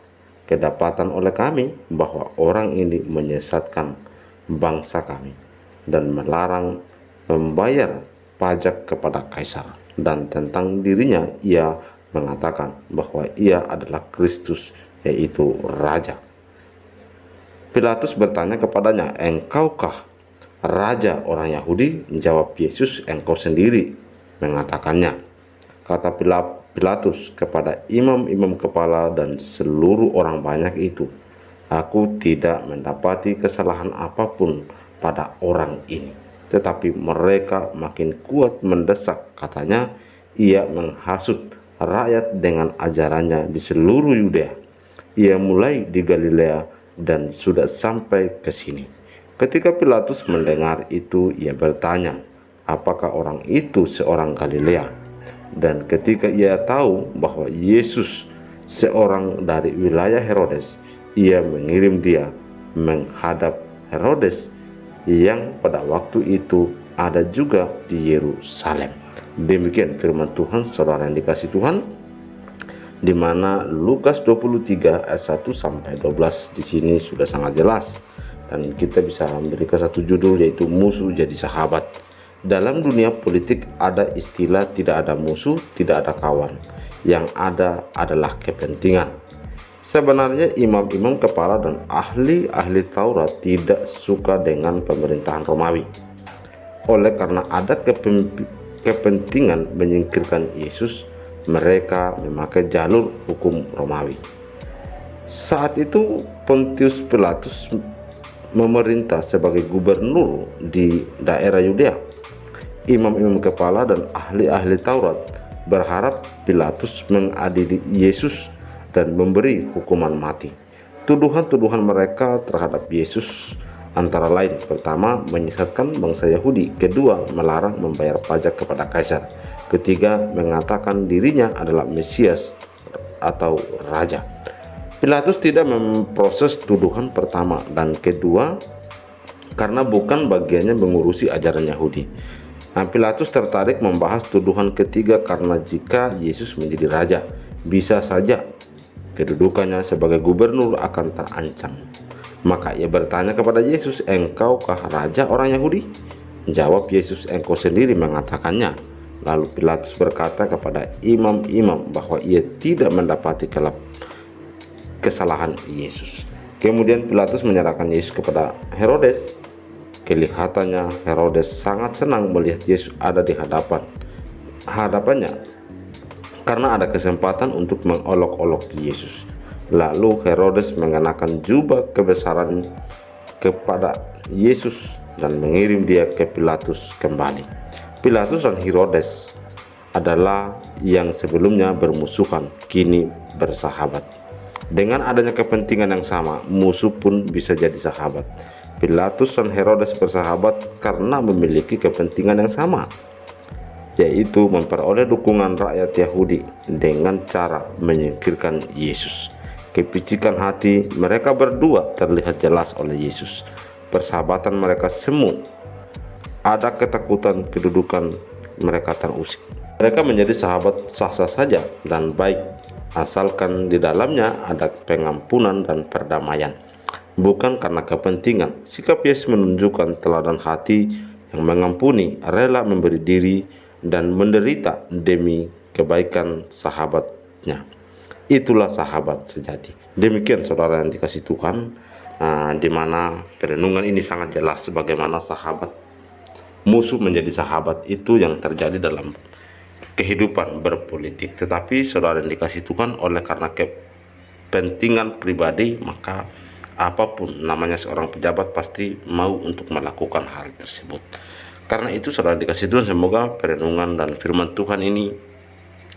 kedapatan oleh kami bahwa orang ini menyesatkan bangsa kami dan melarang membayar pajak kepada Kaisar. Dan tentang dirinya ia mengatakan bahwa ia adalah Kristus, yaitu Raja. Pilatus bertanya kepadanya, engkaukah Raja orang Yahudi? Menjawab Yesus, engkau sendiri mengatakannya. Kata Pilatus kepada imam-imam kepala dan seluruh orang banyak itu, aku tidak mendapati kesalahan apapun pada orang ini. Tetapi mereka makin kuat mendesak, katanya, ia menghasut rakyat dengan ajarannya di seluruh Yudea. Ia mulai di Galilea dan sudah sampai ke sini. Ketika Pilatus mendengar itu, ia bertanya, apakah orang itu seorang Galilea? Dan ketika ia tahu bahwa Yesus seorang dari wilayah Herodes, ia mengirim dia menghadap Herodes yang pada waktu itu ada juga di Yerusalem. Demikian firman Tuhan, saudara yang dikasih Tuhan, di mana Lukas 23 ayat 1 sampai 12 di sini sudah sangat jelas, dan kita bisa memberikan satu judul, yaitu musuh jadi sahabat. Dalam dunia politik ada istilah tidak ada musuh, tidak ada kawan. Yang ada adalah kepentingan. Sebenarnya imam-imam kepala dan ahli-ahli Taurat tidak suka dengan pemerintahan Romawi. Oleh karena ada kepentingan menyingkirkan Yesus, mereka memakai jalur hukum Romawi. Saat itu Pontius Pilatus memerintah sebagai gubernur di daerah Yudea. Imam-imam kepala dan ahli-ahli Taurat berharap Pilatus mengadili Yesus dan memberi hukuman mati. Tuduhan-tuduhan mereka terhadap Yesus antara lain: pertama, menyesatkan bangsa Yahudi; kedua, melarang membayar pajak kepada kaisar; ketiga, mengatakan dirinya adalah Mesias atau raja. Pilatus tidak memproses tuduhan pertama dan kedua karena bukan bagiannya mengurusi ajaran Yahudi. Pilatus tertarik membahas tuduhan ketiga karena jika Yesus menjadi raja, bisa saja kedudukannya sebagai gubernur akan terancam. Maka ia bertanya kepada Yesus, "Engkaukah raja orang Yahudi?" Jawab Yesus, "Engkau sendiri mengatakannya." Lalu Pilatus berkata kepada imam-imam bahwa ia tidak mendapati kesalahan Yesus. Kemudian Pilatus menyerahkan Yesus kepada Herodes. Kelihatannya Herodes sangat senang melihat Yesus ada di hadapannya karena ada kesempatan untuk mengolok-olok Yesus. Lalu Herodes mengenakan jubah kebesaran kepada Yesus dan mengirim dia ke Pilatus kembali. Pilatus dan Herodes adalah yang sebelumnya bermusuhan, kini bersahabat. Dengan adanya kepentingan yang sama, musuh pun bisa jadi sahabat. Pilatus dan Herodes bersahabat karena memiliki kepentingan yang sama, yaitu memperoleh dukungan rakyat Yahudi dengan cara menyingkirkan Yesus. Kepicikan hati mereka berdua terlihat jelas oleh Yesus. Persahabatan mereka semu. Ada ketakutan kedudukan mereka terusik. Mereka menjadi sahabat sah-sah saja dan baik, asalkan di dalamnya ada pengampunan dan perdamaian, bukan karena kepentingan. Sikap Yesus menunjukkan teladan hati yang mengampuni, rela memberi diri, dan menderita demi kebaikan sahabatnya. Itulah sahabat sejati. Demikian saudara yang dikasih Tuhan, di mana perenungan ini sangat jelas bagaimana musuh menjadi sahabat itu yang terjadi dalam kehidupan berpolitik. Tetapi saudara yang dikasih Tuhan, oleh karena kepentingan pribadi, maka apapun namanya seorang pejabat pasti mau untuk melakukan hal tersebut. Karena itu saudara dikasih Tuhan, semoga perenungan dan firman Tuhan ini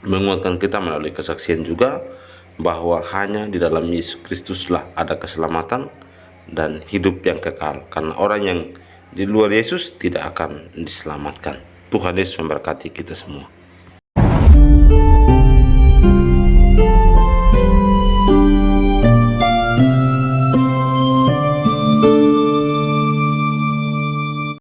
menguatkan kita melalui kesaksian juga bahwa hanya di dalam Yesus Kristuslah ada keselamatan dan hidup yang kekal. Karena orang yang di luar Yesus tidak akan diselamatkan. Tuhan Yesus memberkati kita semua.